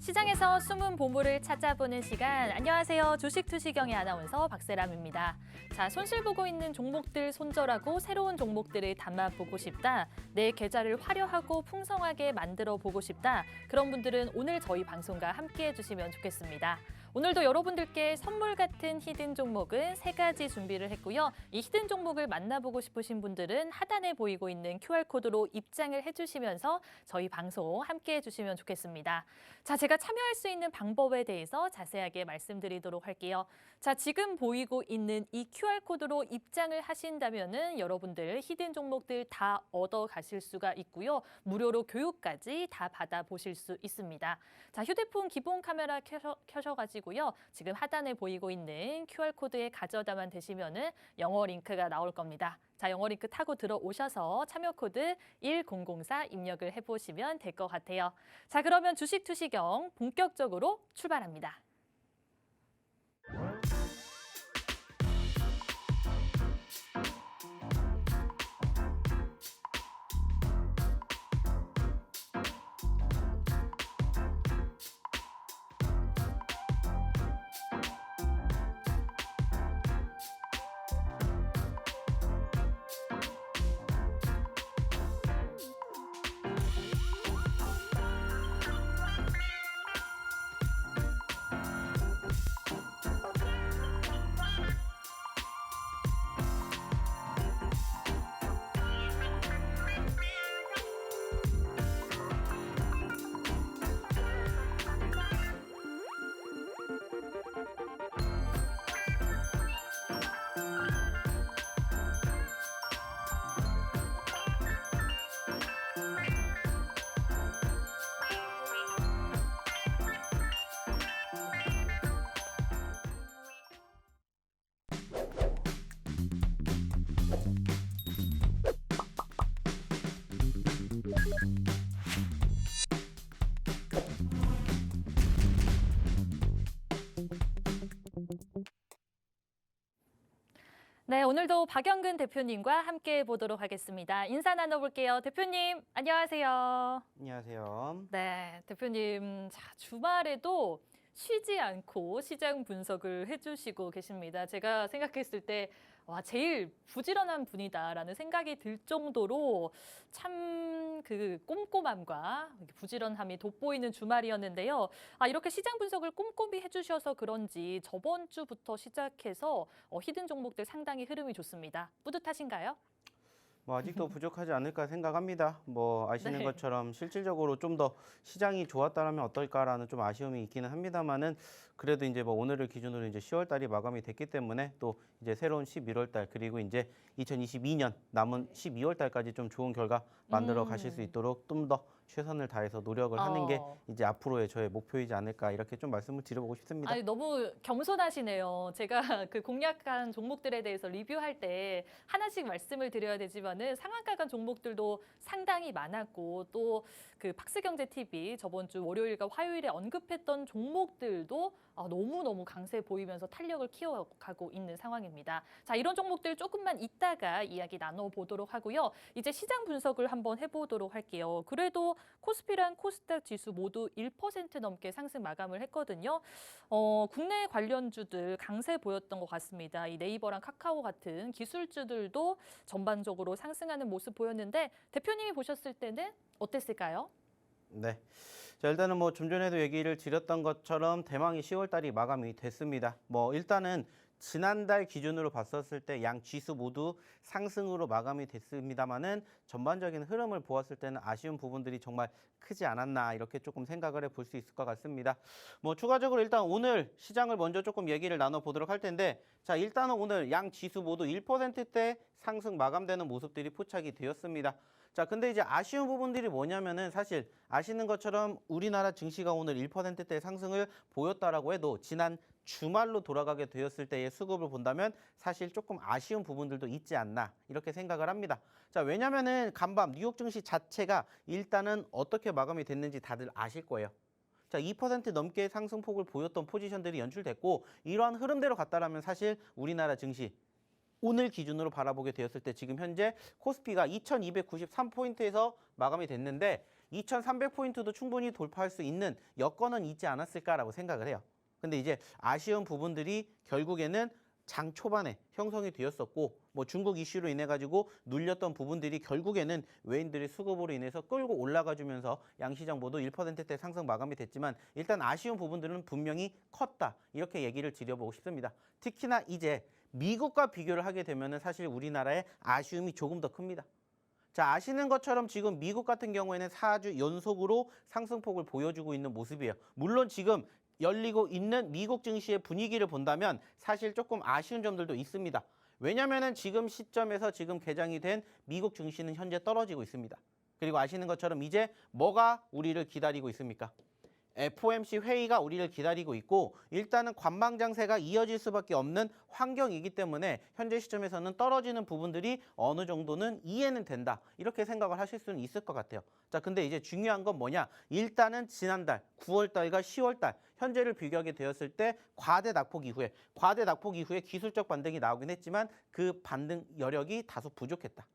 시장에서 숨은 보물을 찾아보는 시간. 안녕하세요. 주식투시경의 아나운서 박세람입니다. 자, 손실 보고 있는 종목들 손절하고 새로운 종목들을 담아보고 싶다. 내 계좌를 화려하고 풍성하게 만들어 보고 싶다. 그런 분들은 오늘 저희 방송과 함께해 주시면 좋겠습니다. 오늘도 여러분들께 선물 같은 히든 종목은 3가지 준비를 했고요. 이 히든 종목을 만나보고 싶으신 분들은 하단에 보이고 있는 QR코드로 입장을 해주시면서 저희 방송 함께해 주시면 좋겠습니다. 자, 제가 참여할 수 있는 방법에 대해서 자세하게 말씀드리도록 할게요. 자, 지금 보이고 있는 이 QR코드로 입장을 하신다면은 여러분들 히든 종목들 다 얻어 가실 수가 있고요. 무료로 교육까지 다 받아보실 수 있습니다. 자, 휴대폰 기본 카메라 켜셔가지고요. 지금 하단에 보이고 있는 QR코드에 가져다만 대시면은 영어 링크가 나올 겁니다. 자, 영어 링크 타고 들어오셔서 참여 코드 1004 입력을 해보시면 될 것 같아요. 자, 그러면 주식 투시경 본격적으로 출발합니다. 네, 오늘도 박영근 대표님과 함께 보도록 하겠습니다. 인사 나눠볼게요. 대표님, 안녕하세요. 안녕하세요. 네, 대표님, 자, 주말에도 쉬지 않고 시장 분석을 해주시고 계십니다. 제가 생각했을 때 와, 제일 부지런한 분이다라는 생각이 들 정도로 참 그 꼼꼼함과 부지런함이 돋보이는 주말이었는데요. 아, 이렇게 시장 분석을 꼼꼼히 해주셔서 그런지 저번 주부터 시작해서 히든 종목들 상당히 흐름이 좋습니다. 뿌듯하신가요? 아직도 부족하지 않을까 생각합니다. 아시는 네. 것처럼 실질적으로 좀 더 시장이 좋았다면 어떨까라는 좀 아쉬움이 있기는 합니다만은 그래도 이제 오늘을 기준으로 이제 10월 달이 마감이 됐기 때문에 또 이제 새로운 11월 달 그리고 이제 2022년 남은 12월 달까지 좀 좋은 결과 만들어 가실 수 있도록 좀 더 최선을 다해서 노력을 하는 게 이제 앞으로의 저의 목표이지 않을까 이렇게 좀 말씀을 드려보고 싶습니다. 아니, 너무 겸손하시네요. 제가 그 공략한 종목들에 대해서 리뷰할 때 하나씩 말씀을 드려야 되지만은 상한가 간 종목들도 상당히 많았고 또 그 박스경제TV 저번 주 월요일과 화요일에 언급했던 종목들도 너무너무 강세 보이면서 탄력을 키워가고 있는 상황입니다. 자, 이런 종목들 조금만 이따가 이야기 나눠보도록 하고요. 이제 시장 분석을 한번 해보도록 할게요. 그래도 코스피랑 코스닥 지수 모두 1% 넘게 상승 마감을 했거든요. 국내 관련주들 강세 보였던 것 같습니다. 이 네이버랑 카카오 같은 기술주들도 전반적으로 상승하는 모습 보였는데 대표님이 보셨을 때는 어땠을까요? 네. 자, 일단은 좀 전에도 얘기를 드렸던 것처럼 대망의 10월 달이 마감이 됐습니다. 일단은 지난달 기준으로 봤었을 때 양 지수 모두 상승으로 마감이 됐습니다만은 전반적인 흐름을 보았을 때는 아쉬운 부분들이 정말 크지 않았나 이렇게 조금 생각을 해볼 수 있을 것 같습니다. 추가적으로 일단 오늘 시장을 먼저 조금 얘기를 나눠보도록 할 텐데 자, 일단은 오늘 양 지수 모두 1%대 상승 마감되는 모습들이 포착이 되었습니다. 자, 근데 이제 아쉬운 부분들이 뭐냐면은 사실 아시는 것처럼 우리나라 증시가 오늘 1%대 상승을 보였다라고 해도 지난 주말로 돌아가게 되었을 때의 수급을 본다면 사실 조금 아쉬운 부분들도 있지 않나 이렇게 생각을 합니다. 자, 왜냐면은 간밤 뉴욕 증시 자체가 일단은 어떻게 마감이 됐는지 다들 아실 거예요. 자, 2% 넘게 상승폭을 보였던 포지션들이 연출됐고 이러한 흐름대로 갔다라면 사실 우리나라 증시 오늘 기준으로 바라보게 되었을 때 지금 현재 코스피가 2293포인트에서 마감이 됐는데 2300포인트도 충분히 돌파할 수 있는 여건은 있지 않았을까라고 생각을 해요. 근데 이제 아쉬운 부분들이 결국에는 장 초반에 형성이 되었었고 뭐 중국 이슈로 인해 가지고 눌렸던 부분들이 결국에는 외인들의 수급으로 인해서 끌고 올라가 주면서 양시장 모두 1%대 상승 마감이 됐지만 일단 아쉬운 부분들은 분명히 컸다. 이렇게 얘기를 드려보고 싶습니다. 특히나 이제 미국과 비교를 하게 되면은 사실 우리나라의 아쉬움이 조금 더 큽니다. 자, 아시는 것처럼 지금 미국 같은 경우에는 4주 연속으로 상승폭을 보여주고 있는 모습이에요. 물론 지금 열리고 있는 미국 증시의 분위기를 본다면 사실 조금 아쉬운 점들도 있습니다. 왜냐면은 지금 시점에서 지금 개장이 된 미국 증시는 현재 떨어지고 있습니다. 그리고 아시는 것처럼 이제 뭐가 우리를 기다리고 있습니까? FOMC 회의가 우리를 기다리고 있고 일단은 관망장세가 이어질 수밖에 없는 환경이기 때문에 현재 시점에서는 떨어지는 부분들이 어느 정도는 이해는 된다. 이렇게 생각을 하실 수는 있을 것 같아요. 자, 근데 이제 중요한 건 뭐냐? 일단은 지난달 9월 달과 10월 달 현재를 비교하게 되었을 때 과대 낙폭 이후에 기술적 반등이 나오긴 했지만 그 반등 여력이 다소 부족했다.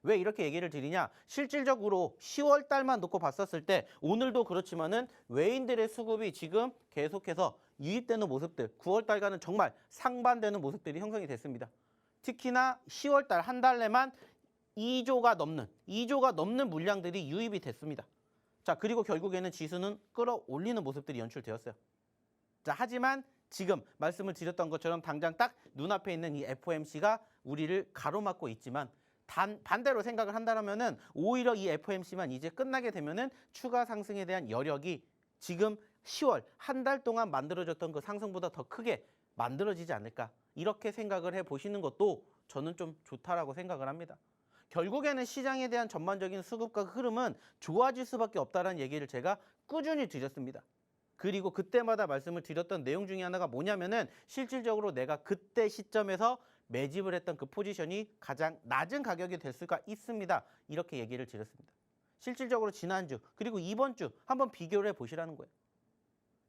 왜 이렇게 얘기를 드리냐? 실질적으로 10월 달만 놓고 봤었을 때 오늘도 그렇지만은 외인들의 수급이 지금 계속해서 유입되는 모습들, 9월 달과는 정말 상반되는 모습들이 형성이 됐습니다. 특히나 10월 달 한 달 내만 2조가 넘는 물량들이 유입이 됐습니다. 자, 그리고 결국에는 지수는 끌어올리는 모습들이 연출되었어요. 자, 하지만 지금 말씀을 드렸던 것처럼 당장 딱 눈앞에 있는 이 FOMC가 우리를 가로막고 있지만 반대로 생각을 한다면은 오히려 이 FOMC만 이제 끝나게 되면은 추가 상승에 대한 여력이 지금 10월 한 달 동안 만들어졌던 그 상승보다 더 크게 만들어지지 않을까 이렇게 생각을 해보시는 것도 저는 좀 좋다라고 생각을 합니다. 결국에는 시장에 대한 전반적인 수급과 흐름은 좋아질 수밖에 없다는 얘기를 제가 꾸준히 드렸습니다. 그리고 그때마다 말씀을 드렸던 내용 중에 하나가 뭐냐면은 실질적으로 내가 그때 시점에서 매집을 했던 그 포지션이 가장 낮은 가격이 될 수가 있습니다. 이렇게 얘기를 드렸습니다. 실질적으로 지난주 그리고 이번 주 한번 비교를 해보시라는 거예요.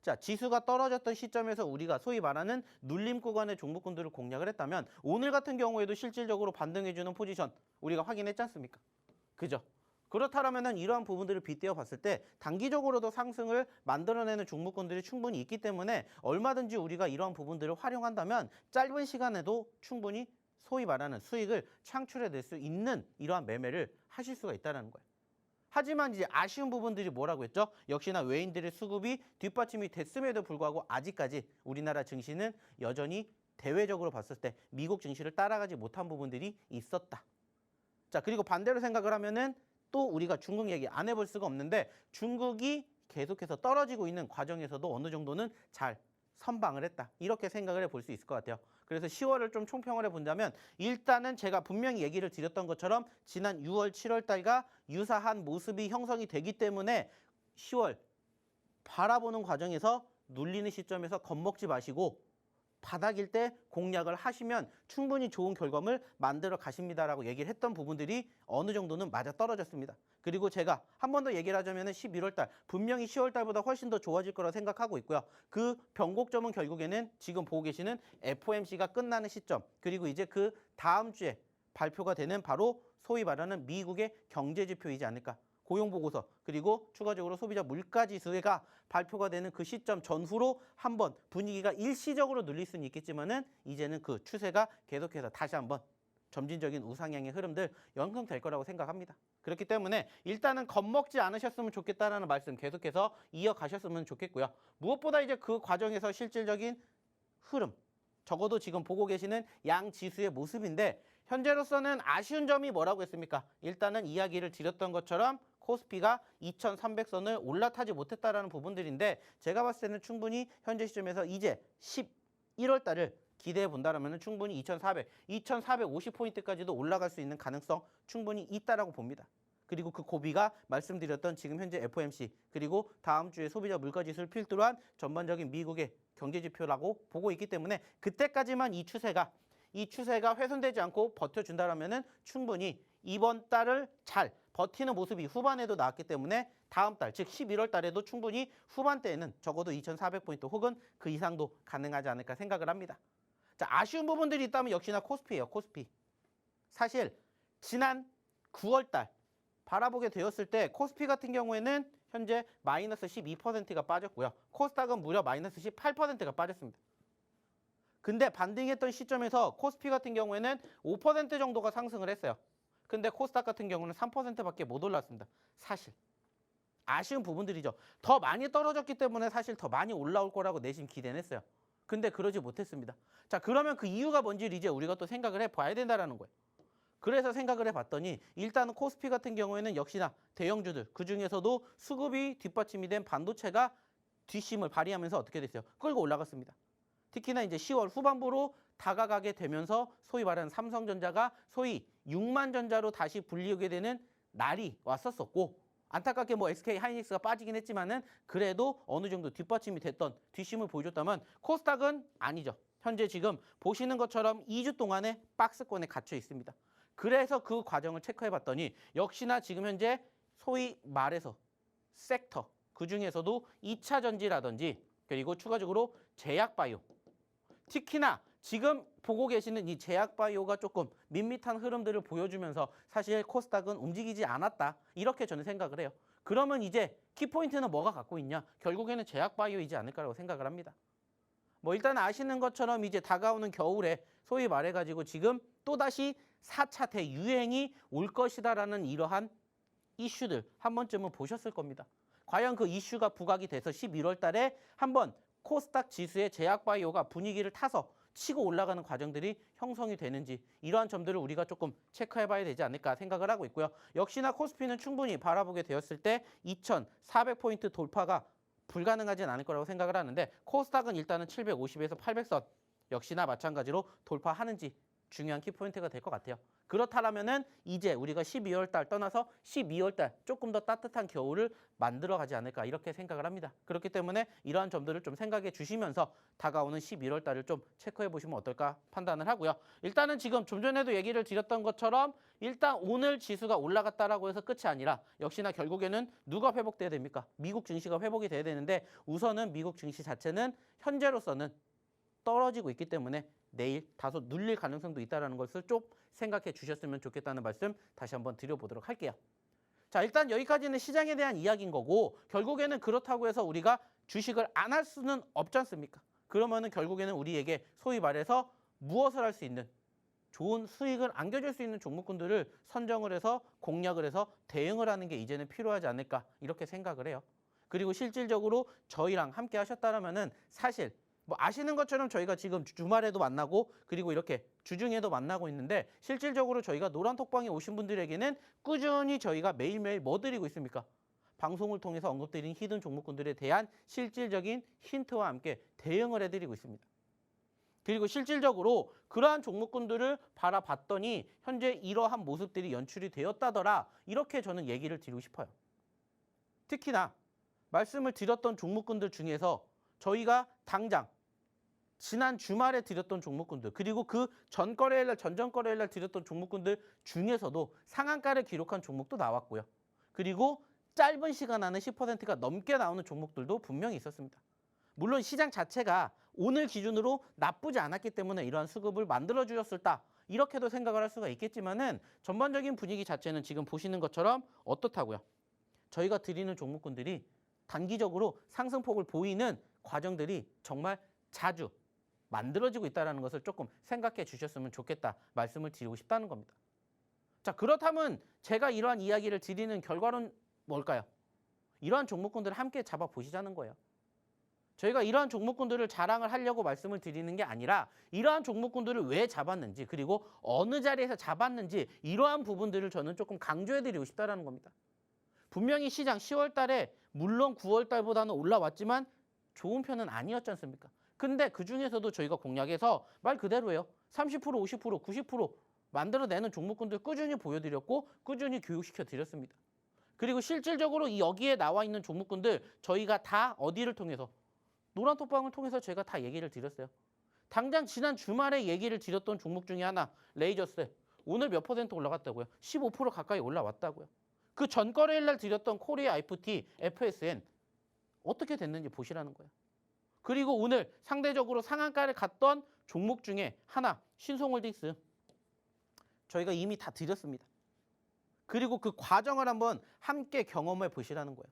자, 지수가 떨어졌던 시점에서 우리가 소위 말하는 눌림 구간의 종목군들을 공략을 했다면 오늘 같은 경우에도 실질적으로 반등해주는 포지션 우리가 확인했지 않습니까? 그죠? 그렇다면은 이러한 부분들을 빗대어 봤을 때 단기적으로도 상승을 만들어내는 종목군들이 충분히 있기 때문에 얼마든지 우리가 이러한 부분들을 활용한다면 짧은 시간에도 충분히 소위 말하는 수익을 창출해낼 수 있는 이러한 매매를 하실 수가 있다는 거예요. 하지만 이제 아쉬운 부분들이 뭐라고 했죠? 역시나 외인들의 수급이 뒷받침이 됐음에도 불구하고 아직까지 우리나라 증시는 여전히 대외적으로 봤을 때 미국 증시를 따라가지 못한 부분들이 있었다. 자, 그리고 반대로 생각을 하면은 또 우리가 중국 얘기 안 해볼 수가 없는데 중국이 계속해서 떨어지고 있는 과정에서도 어느 정도는 잘 선방을 했다. 이렇게 생각을 해볼 수 있을 것 같아요. 그래서 10월을 좀 총평을 해본다면 일단은 제가 분명히 얘기를 드렸던 것처럼 지난 6월, 7월 달과 유사한 모습이 형성이 되기 때문에 10월 바라보는 과정에서 눌리는 시점에서 겁먹지 마시고 바닥일 때 공략을 하시면 충분히 좋은 결과물 만들어 가십니다라고 얘기를 했던 부분들이 어느 정도는 맞아 떨어졌습니다. 그리고 제가 한 번 더 얘기를 하자면 11월 달 분명히 10월 달보다 훨씬 더 좋아질 거라고 생각하고 있고요. 그 변곡점은 결국에는 지금 보고 계시는 FOMC가 끝나는 시점 그리고 이제 그 다음 주에 발표가 되는 바로 소위 말하는 미국의 경제지표이지 않을까. 고용보고서 그리고 추가적으로 소비자 물가지수가 발표가 되는 그 시점 전후로 한번 분위기가 일시적으로 눌릴 수는 있겠지만은 이제는 그 추세가 계속해서 다시 한번 점진적인 우상향의 흐름들 형성될 거라고 생각합니다. 그렇기 때문에 일단은 겁먹지 않으셨으면 좋겠다라는 말씀 계속해서 이어가셨으면 좋겠고요. 무엇보다 이제 그 과정에서 실질적인 흐름 적어도 지금 보고 계시는 양 지수의 모습인데 현재로서는 아쉬운 점이 뭐라고 했습니까? 일단은 이야기를 드렸던 것처럼 코스피가 2300선을 올라타지 못했다라는 부분들인데 제가 봤을 때는 충분히 현재 시점에서 이제 11월 달을 기대해 본다면 충분히 2450포인트까지도 올라갈 수 있는 가능성 충분히 있다라고 봅니다. 그리고 그 고비가 말씀드렸던 지금 현재 FOMC 그리고 다음 주에 소비자 물가지수를 필두로 한 전반적인 미국의 경제지표라고 보고 있기 때문에 그때까지만 이 추세가 훼손되지 않고 버텨준다면 충분히 이번 달을 잘 버티는 모습이 후반에도 나왔기 때문에 다음 달, 즉 11월 달에도 충분히 후반대에는 적어도 2400포인트 혹은 그 이상도 가능하지 않을까 생각을 합니다. 자, 아쉬운 부분들이 있다면 역시나 코스피예요. 코스피. 사실 지난 9월 달 바라보게 되었을 때 코스피 같은 경우에는 현재 마이너스 12%가 빠졌고요. 코스닥은 무려 마이너스 18%가 빠졌습니다. 근데 반등했던 시점에서 코스피 같은 경우에는 5% 정도가 상승을 했어요. 근데 코스닥 같은 경우는 3%밖에 못 올랐습니다. 사실. 아쉬운 부분들이죠. 더 많이 떨어졌기 때문에 사실 더 많이 올라올 거라고 내심 기대는 했어요. 근데 그러지 못했습니다. 자, 그러면 그 이유가 뭔지를 이제 우리가 또 생각을 해봐야 된다는 거예요. 그래서 생각을 해봤더니 일단은 코스피 같은 경우에는 역시나 대형주들, 그중에서도 수급이 뒷받침이 된 반도체가 뒷심을 발휘하면서 어떻게 됐어요? 끌고 올라갔습니다. 특히나 이제 10월 후반부로 다가가게 되면서 소위 말하는 삼성전자가 소위 6만 전자로 다시 불리우게 되는 날이 왔었었고, 안타깝게 뭐 SK 하이닉스가 빠지긴 했지만은 그래도 어느 정도 뒷받침이 됐던 뒷심을 보여줬다면 코스닥은 아니죠. 현재 지금 보시는 것처럼 2주 동안의 박스권에 갇혀 있습니다. 그래서 그 과정을 체크해 봤더니 역시나 지금 현재 소위 말해서 섹터, 그중에서도 2차 전지라든지 그리고 추가적으로 제약바이오, 특히나 지금 보고 계시는 이 제약바이오가 조금 밋밋한 흐름들을 보여주면서 사실 코스닥은 움직이지 않았다, 이렇게 저는 생각을 해요. 그러면 이제 키포인트는 뭐가 갖고 있냐? 결국에는 제약바이오이지 않을까라고 생각을 합니다. 뭐 일단 아시는 것처럼 이제 다가오는 겨울에 소위 말해가지고 지금 또다시 4차 대유행이 올 것이다라는 이러한 이슈들 한 번쯤은 보셨을 겁니다. 과연 그 이슈가 부각이 돼서 11월 달에 한번 코스닥 지수의 제약바이오가 분위기를 타서 치고 올라가는 과정들이 형성이 되는지, 이러한 점들을 우리가 조금 체크해봐야 되지 않을까 생각을 하고 있고요. 역시나 코스피는 충분히 바라보게 되었을 때 2,400포인트 돌파가 불가능하진 않을 거라고 생각을 하는데, 코스닥은 일단은 750에서 800선 역시나 마찬가지로 돌파하는지 중요한 키포인트가 될 것 같아요. 그렇다면은 이제 우리가 12월 달 떠나서 12월 달 조금 더 따뜻한 겨울을 만들어 가지 않을까, 이렇게 생각을 합니다. 그렇기 때문에 이러한 점들을 좀 생각해 주시면서 다가오는 11월 달을 좀 체크해 보시면 어떨까 판단을 하고요. 일단은 지금 좀 전에도 얘기를 드렸던 것처럼 일단 오늘 지수가 올라갔다라고 해서 끝이 아니라 역시나 결국에는 누가 회복돼야 됩니까? 미국 증시가 회복이 돼야 되는데 우선은 미국 증시 자체는 현재로서는 떨어지고 있기 때문에 내일 다소 눌릴 가능성도 있다는 것을 좀 생각해 주셨으면 좋겠다는 말씀 다시 한번 드려보도록 할게요. 자, 일단 여기까지는 시장에 대한 이야기인 거고, 결국에는 그렇다고 해서 우리가 주식을 안 할 수는 없지 않습니까? 그러면은 결국에는 우리에게 소위 말해서 무엇을 할 수 있는, 좋은 수익을 안겨줄 수 있는 종목군들을 선정을 해서 공략을 해서 대응을 하는 게 이제는 필요하지 않을까, 이렇게 생각을 해요. 그리고 실질적으로 저희랑 함께 하셨다면은 사실 뭐 아시는 것처럼 저희가 지금 주말에도 만나고 그리고 이렇게 주중에도 만나고 있는데, 실질적으로 저희가 노란톡방에 오신 분들에게는 꾸준히 저희가 매일매일 뭐 드리고 있습니까? 방송을 통해서 언급드린 히든 종목군들에 대한 실질적인 힌트와 함께 대응을 해드리고 있습니다. 그리고 실질적으로 그러한 종목군들을 바라봤더니 현재 이러한 모습들이 연출이 되었다더라, 이렇게 저는 얘기를 드리고 싶어요. 특히나 말씀을 드렸던 종목군들 중에서 저희가 당장 지난 주말에 드렸던 종목군들, 그리고 그 전거래일 날, 전전거래일 날 드렸던 종목군들 중에서도 상한가를 기록한 종목도 나왔고요. 그리고 짧은 시간 안에 10%가 넘게 나오는 종목들도 분명히 있었습니다. 물론 시장 자체가 오늘 기준으로 나쁘지 않았기 때문에 이러한 수급을 만들어 주셨을까, 이렇게도 생각을 할 수가 있겠지만은 전반적인 분위기 자체는 지금 보시는 것처럼 어떻다고요? 저희가 드리는 종목군들이 단기적으로 상승폭을 보이는 과정들이 정말 자주 만들어지고 있다는 것을 조금 생각해 주셨으면 좋겠다 말씀을 드리고 싶다는 겁니다. 자, 그렇다면 제가 이러한 이야기를 드리는 결과는 뭘까요? 이러한 종목군들을 함께 잡아보시자는 거예요. 저희가 이러한 종목군들을 자랑을 하려고 말씀을 드리는 게 아니라 이러한 종목군들을 왜 잡았는지, 그리고 어느 자리에서 잡았는지, 이러한 부분들을 저는 조금 강조해 드리고 싶다는 겁니다. 분명히 시장 10월 달에 물론 9월 달보다는 올라왔지만 좋은 편은 아니었지 않습니까? 근데 그중에서도 저희가 공략해서 말 그대로예요. 30%, 50%, 90% 만들어내는 종목군들 꾸준히 보여드렸고 꾸준히 교육시켜 드렸습니다. 그리고 실질적으로 여기에 나와 있는 종목군들 저희가 다 어디를 통해서, 노란톡방을 통해서 제가 다 얘기를 드렸어요. 당장 지난 주말에 얘기를 드렸던 종목 중에 하나, 레이저스, 오늘 몇 퍼센트 올라갔다고요? 15% 가까이 올라왔다고요. 그 전거래일 날 드렸던 코리아 IFT, FSN 어떻게 됐는지 보시라는 거예요. 그리고 오늘 상대적으로 상한가를 갔던 종목 중에 하나, 신송홀딩스, 저희가 이미 다 드렸습니다. 그리고 그 과정을 한번 함께 경험해 보시라는 거예요.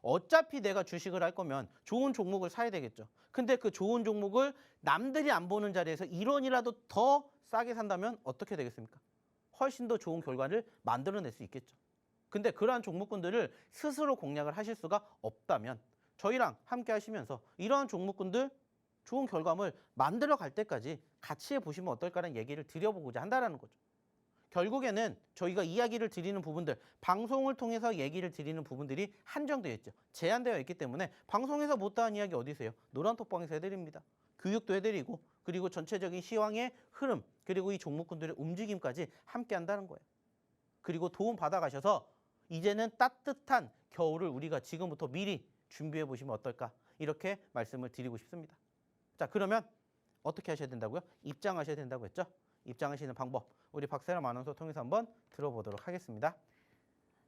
어차피 내가 주식을 할 거면 좋은 종목을 사야 되겠죠. 근데 그 좋은 종목을 남들이 안 보는 자리에서 1원이라도 더 싸게 산다면 어떻게 되겠습니까? 훨씬 더 좋은 결과를 만들어낼 수 있겠죠. 근데 그러한 종목군들을 스스로 공략을 하실 수가 없다면 저희랑 함께 하시면서 이러한 종목군들 좋은 결과물 만들어 갈 때까지 같이 해보시면 어떨까라는 얘기를 드려보고자 한다는 거죠. 결국에는 저희가 이야기를 드리는 부분들, 방송을 통해서 얘기를 드리는 부분들이 한정되어 있죠. 제한되어 있기 때문에 방송에서 못다한 이야기 어디 있어요? 노란톡방에서 해드립니다. 교육도 해드리고 그리고 전체적인 시황의 흐름 그리고 이 종목군들의 움직임까지 함께 한다는 거예요. 그리고 도움 받아가셔서 이제는 따뜻한 겨울을 우리가 지금부터 미리 준비해 보시면 어떨까 이렇게 말씀을 드리고 싶습니다. 자, 그러면 어떻게 하셔야 된다고요? 입장하셔야 된다고 했죠? 입장하시는 방법 우리 박세람 아나운서 통해서 한번 들어보도록 하겠습니다.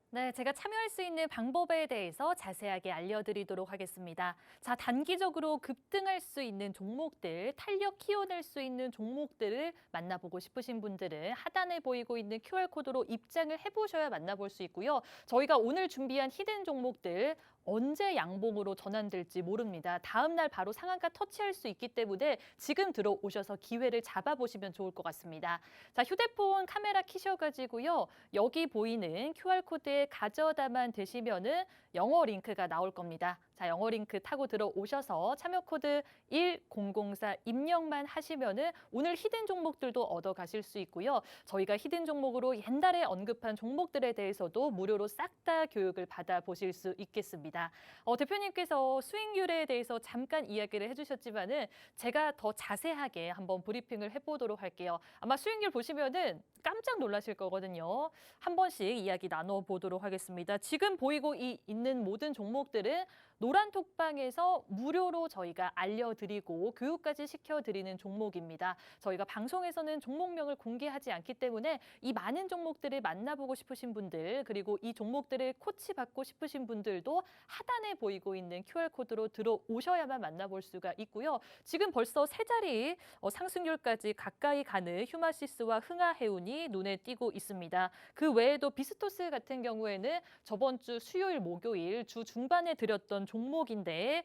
네, 제가 참여할 수 있는 방법에 대해서 자세하게 알려드리도록 하겠습니다. 자, 단기적으로 급등할 수 있는 종목들, 탄력 키워낼 수 있는 종목들을 만나보고 싶으신 분들은 하단에 보이고 있는 QR코드로 입장을 해보셔야 만나볼 수 있고요. 저희가 오늘 준비한 히든 종목들 언제 양봉으로 전환될지 모릅니다. 다음 날 바로 상한가 터치할 수 있기 때문에 지금 들어오셔서 기회를 잡아보시면 좋을 것 같습니다. 자, 휴대폰 카메라 켜셔가지고요. 여기 보이는 QR코드에 가져다만 되시면은 영어 링크가 나올 겁니다. 자, 영어 링크 타고 들어오셔서 참여 코드 1004 입력만 하시면은 오늘 히든 종목들도 얻어 가실 수 있고요. 저희가 히든 종목으로 옛날에 언급한 종목들에 대해서도 무료로 싹 다 교육을 받아 보실 수 있겠습니다. 대표님께서 수익률에 대해서 잠깐 이야기를 해주셨지만은 제가 더 자세하게 한번 브리핑을 해보도록 할게요. 아마 수익률 보시면은 깜짝 놀라실 거거든요. 한 번씩 이야기 나눠보도록 하겠습니다. 지금 보이고 있는 모든 종목들은 노란톡방에서 무료로 저희가 알려드리고 교육까지 시켜드리는 종목입니다. 저희가 방송에서는 종목명을 공개하지 않기 때문에 이 많은 종목들을 만나보고 싶으신 분들 그리고 이 종목들을 코치받고 싶으신 분들도 하단에 보이고 있는 QR코드로 들어오셔야만 만나볼 수가 있고요. 지금 벌써 세 자리 상승률까지 가까이 가는 휴마시스와 흥하해운이 눈에 띄고 있습니다. 그 외에도 비스토스 같은 경우에는 저번 주 수요일, 목요일 주 중반에 드렸던 종목인데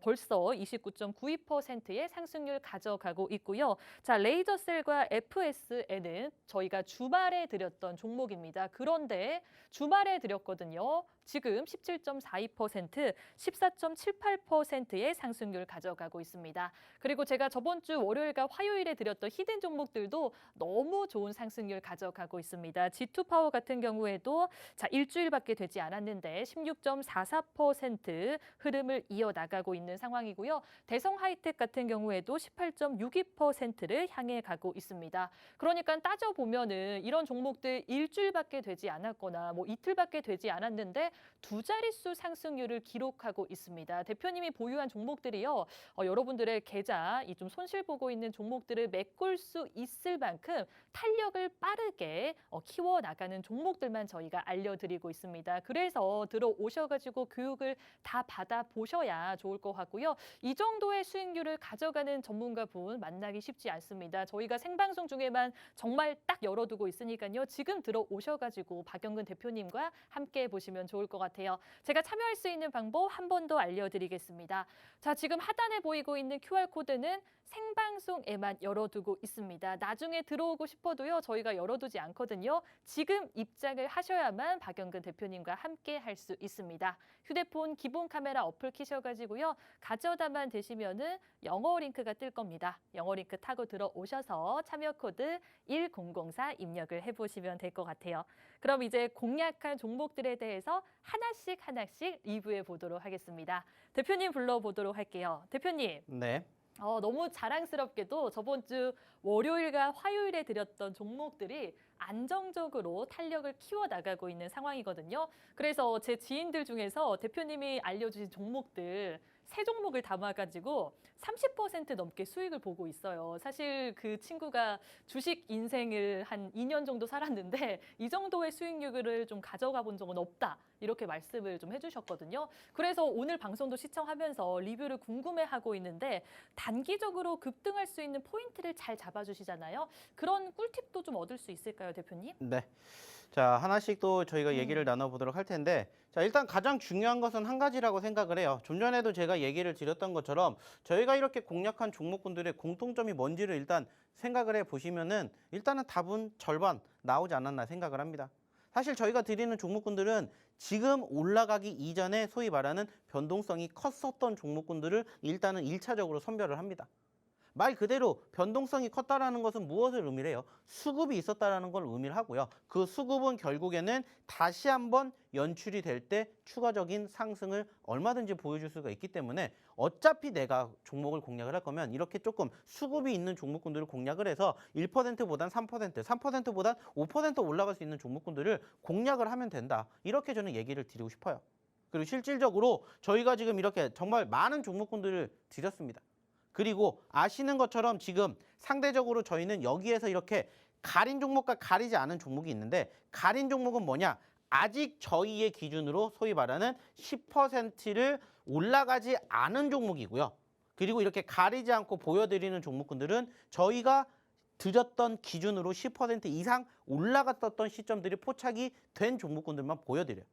벌써 29.92%의 상승률 가져가고 있고요. 자, 레이저셀과 FSN은 저희가 주말에 드렸던 종목입니다. 그런데 주말에 드렸거든요. 지금 17.42%, 14.78%의 상승률 가져가고 있습니다. 그리고 제가 저번 주 월요일과 화요일에 드렸던 히든 종목들도 너무 좋은 상승률 가져가고 있습니다. G2파워 같은 경우에도 자, 일주일밖에 되지 않았는데 16.44% 흐름을 이어나가고 있는 상황이고요. 대성하이텍 같은 경우에도 18.62%를 향해 가고 있습니다. 그러니까 따져보면은 이런 종목들 일주일밖에 되지 않았거나 뭐 이틀밖에 되지 않았는데 두 자릿수 상승률을 기록하고 있습니다. 대표님이 보유한 종목들이요. 여러분들의 계좌, 이 좀 손실 보고 있는 종목들을 메꿀 수 있을 만큼 탄력을 빠르게 키워나가는 종목들만 저희가 알려드리고 있습니다. 그래서 들어오셔가지고 교육을 다 받아보셔야 좋을 것 같고요. 이 정도의 수익률을 가져가는 전문가분 만나기 쉽지 않습니다. 저희가 생방송 중에만 정말 딱 열어두고 있으니까요. 지금 들어오셔가지고 박영근 대표님과 함께 보시면 좋을 것 같아요. 제가 참여할 수 있는 방법 한 번 더 알려드리겠습니다. 자, 지금 하단에 보이고 있는 QR코드는 생방송에만 열어두고 있습니다. 나중에 들어오고 싶어도요. 저희가 열어두지 않거든요. 지금 입장을 하셔야만 박영근 대표님과 함께 할 수 있습니다. 휴대폰 기본 카메라 어플 키셔가지고요. 가져다만 되시면은 영어 링크가 뜰 겁니다. 영어 링크 타고 들어오셔서 참여 코드 1004 입력을 해보시면 될 것 같아요. 그럼 이제 공략한 종목들에 대해서 하나씩 리뷰해 보도록 하겠습니다. 대표님 불러보도록 할게요. 대표님. 네. 너무 자랑스럽게도 저번 주 월요일과 화요일에 드렸던 종목들이 안정적으로 탄력을 키워나가고 있는 상황이거든요. 그래서 제 지인들 중에서 대표님이 알려주신 종목들 세 종목을 담아가지고 30% 넘게 수익을 보고 있어요. 사실 그 친구가 주식 인생을 한 2년 정도 살았는데 이 정도의 수익률을 좀 가져가 본 적은 없다. 이렇게 말씀을 좀 해주셨거든요. 그래서 오늘 방송도 시청하면서 리뷰를 궁금해하고 있는데 단기적으로 급등할 수 있는 포인트를 잘 잡아주시잖아요. 그런 꿀팁도 좀 얻을 수 있을까요, 대표님? 네. 자, 하나씩 또 저희가 얘기를 나눠보도록 할 텐데, 자, 일단 가장 중요한 것은 한 가지라고 생각을 해요. 좀 전에도 제가 얘기를 드렸던 것처럼 저희가 이렇게 공략한 종목군들의 공통점이 뭔지를 일단 생각을 해 보시면은 일단은 답은 절반 나오지 않았나 생각을 합니다. 사실 저희가 드리는 종목군들은 지금 올라가기 이전에 소위 말하는 변동성이 컸었던 종목군들을 일단은 1차적으로 선별을 합니다. 말 그대로 변동성이 컸다라는 것은 무엇을 의미해요? 수급이 있었다라는 걸 의미를 하고요. 그 수급은 결국에는 다시 한번 연출이 될 때 추가적인 상승을 얼마든지 보여줄 수가 있기 때문에 어차피 내가 종목을 공략을 할 거면 이렇게 조금 수급이 있는 종목군들을 공략을 해서 1%보단 3%, 3%보단 5% 올라갈 수 있는 종목군들을 공략을 하면 된다. 이렇게 저는 얘기를 드리고 싶어요. 그리고 실질적으로 저희가 지금 이렇게 정말 많은 종목군들을 드렸습니다. 그리고 아시는 것처럼 지금 상대적으로 저희는 여기에서 이렇게 가린 종목과 가리지 않은 종목이 있는데 가린 종목은 뭐냐? 아직 저희의 기준으로 소위 말하는 10%를 올라가지 않은 종목이고요. 그리고 이렇게 가리지 않고 보여드리는 종목군들은 저희가 드렸던 기준으로 10% 이상 올라갔었던 시점들이 포착이 된 종목군들만 보여드려요.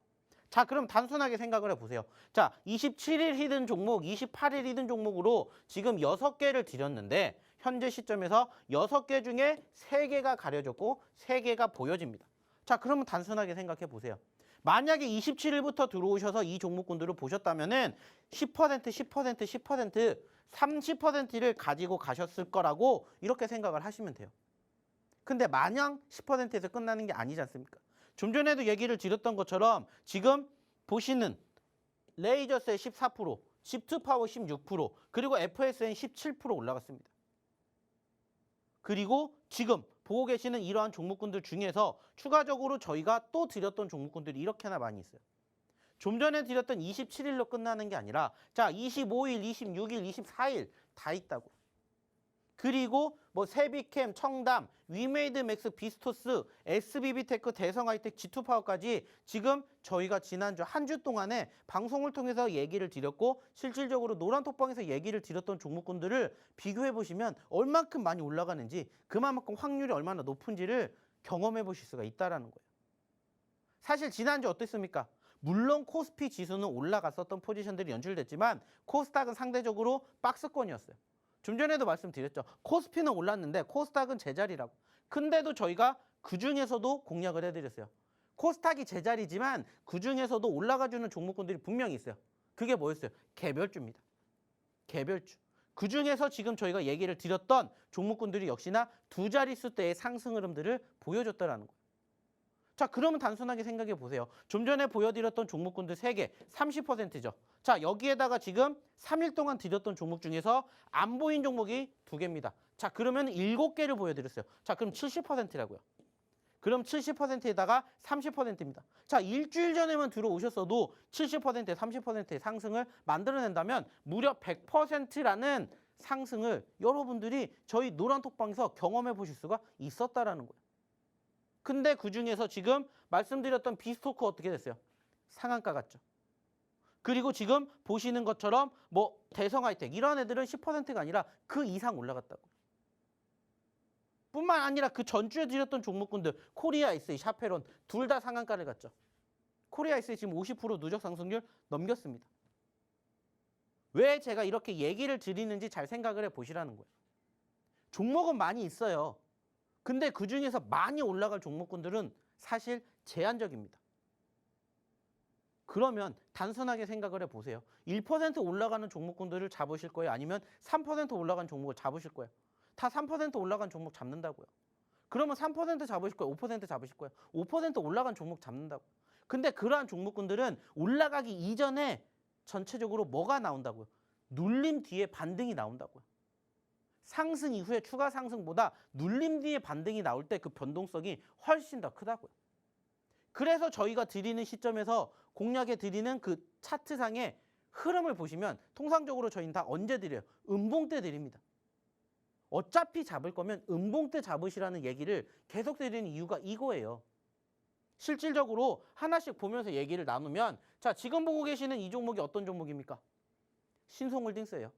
자, 그럼 단순하게 생각을 해보세요. 자, 27일 히든 종목, 28일 히든 종목으로 지금 6개를 드렸는데 현재 시점에서 6개 중에 3개가 가려졌고 3개가 보여집니다. 자, 그러면 단순하게 생각해 보세요. 만약에 27일부터 들어오셔서 이 종목군들을 보셨다면은 10%, 10%, 10%, 30%를 가지고 가셨을 거라고 이렇게 생각을 하시면 돼요. 근데 마냥 10%에서 끝나는 게 아니지 않습니까? 좀 전에도 얘기를 드렸던 것처럼 지금 보시는 레이저스의 14%, 집투파워 16%, 그리고 FSN 17% 올라갔습니다. 그리고 지금 보고 계시는 이러한 종목군들 중에서 추가적으로 저희가 또 드렸던 종목군들이 이렇게나 많이 있어요. 좀 전에 드렸던 27일로 끝나는 게 아니라 자, 25일, 26일, 24일 다 있다고. 그리고 뭐 세비캠, 청담, 위메이드 맥스, 비스토스, SBB테크, 대성하이텍, G2파워까지 지금 저희가 지난주 한 주 동안에 방송을 통해서 얘기를 드렸고 실질적으로 노란톡방에서 얘기를 드렸던 종목군들을 비교해 보시면 얼만큼 많이 올라가는지 그만큼 확률이 얼마나 높은지를 경험해 보실 수가 있다는 거예요. 사실 지난주 어땠습니까? 물론 코스피 지수는 올라갔었던 포지션들이 연출됐지만 코스닥은 상대적으로 박스권이었어요. 좀 전에도 말씀드렸죠. 코스피는 올랐는데 코스닥은 제자리라고. 근데도 저희가 그중에서도 공략을 해드렸어요. 코스닥이 제자리지만 그중에서도 올라가주는 종목군들이 분명히 있어요. 그게 뭐였어요? 개별주입니다. 개별주. 그중에서 지금 저희가 얘기를 드렸던 종목군들이 역시나 두 자릿수대의 상승 흐름들을 보여줬다는 거예요. 자, 그러면 단순하게 생각해 보세요. 좀 전에 보여드렸던 종목군들 3개, 30%죠. 자, 여기에다가 지금 3일 동안 드렸던 종목 중에서 안 보인 종목이 2개입니다. 자, 그러면 7개를 보여드렸어요. 자, 그럼 70%라고요. 그럼 70%에다가 30%입니다. 자, 일주일 전에만 들어오셨어도 70%, 30%의 상승을 만들어낸다면 무려 100%라는 상승을 여러분들이 저희 노란톡방에서 경험해 보실 수가 있었다라는 거예요. 근데 그중에서 지금 말씀드렸던 비스토크 어떻게 됐어요? 상한가 같죠. 그리고 지금 보시는 것처럼 뭐 대성하이텍 이런 애들은 10%가 아니라 그 이상 올라갔다고. 뿐만 아니라 그 전주에 드렸던 종목군들 코리아에스, 샤페론 둘 다 상한가를 갔죠. 코리아에스 지금 50% 누적 상승률 넘겼습니다. 왜 제가 이렇게 얘기를 드리는지 잘 생각을 해보시라는 거예요. 종목은 많이 있어요. 근데 그중에서 많이 올라갈 종목군들은 사실 제한적입니다. 그러면 단순하게 생각을 해보세요. 1% 올라가는 종목군들을 잡으실 거예요? 아니면 3% 올라간 종목을 잡으실 거예요? 다 3% 올라간 종목 잡는다고요. 그러면 3% 잡으실 거예요? 5% 잡으실 거예요? 5% 올라간 종목 잡는다고요. 근데 그러한 종목군들은 올라가기 이전에 전체적으로 뭐가 나온다고요? 눌림 뒤에 반등이 나온다고요. 상승 이후에 추가 상승보다 눌림 뒤에 반등이 나올 때 그 변동성이 훨씬 더 크다고요. 그래서 저희가 드리는 시점에서 공략해 드리는 그 차트상의 흐름을 보시면 통상적으로 저희는 다 언제 드려요? 음봉 때 드립니다. 어차피 잡을 거면 음봉 때 잡으시라는 얘기를 계속 드리는 이유가 이거예요. 실질적으로 하나씩 보면서 얘기를 나누면 자, 지금 보고 계시는 이 종목이 어떤 종목입니까? 신송홀딩스예요.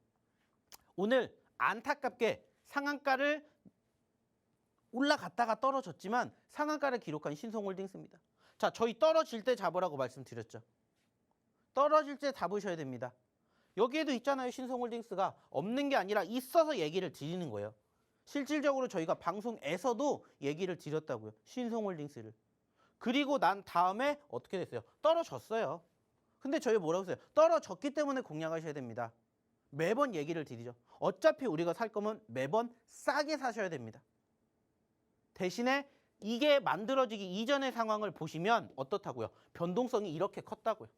오늘 안타깝게 상한가를 올라갔다가 떨어졌지만 상한가를 기록한 신송홀딩스입니다. 자, 저희 떨어질 때 잡으라고 말씀드렸죠. 떨어질 때 잡으셔야 됩니다. 여기에도 있잖아요. 신송홀딩스가 없는 게 아니라 있어서 얘기를 드리는 거예요. 실질적으로 저희가 방송에서도 얘기를 드렸다고요. 신송홀딩스를. 그리고 난 다음에 어떻게 됐어요? 떨어졌어요. 근데 저희 뭐라고 했어요? 떨어졌기 때문에 공략하셔야 됩니다. 매번 얘기를 드리죠. 어차피 우리가 살 거면 매번 싸게 사셔야 됩니다. 대신에 이게 만들어지기 이전의 상황을 보시면 어떻다고요? 변동성이 이렇게 컸다고요.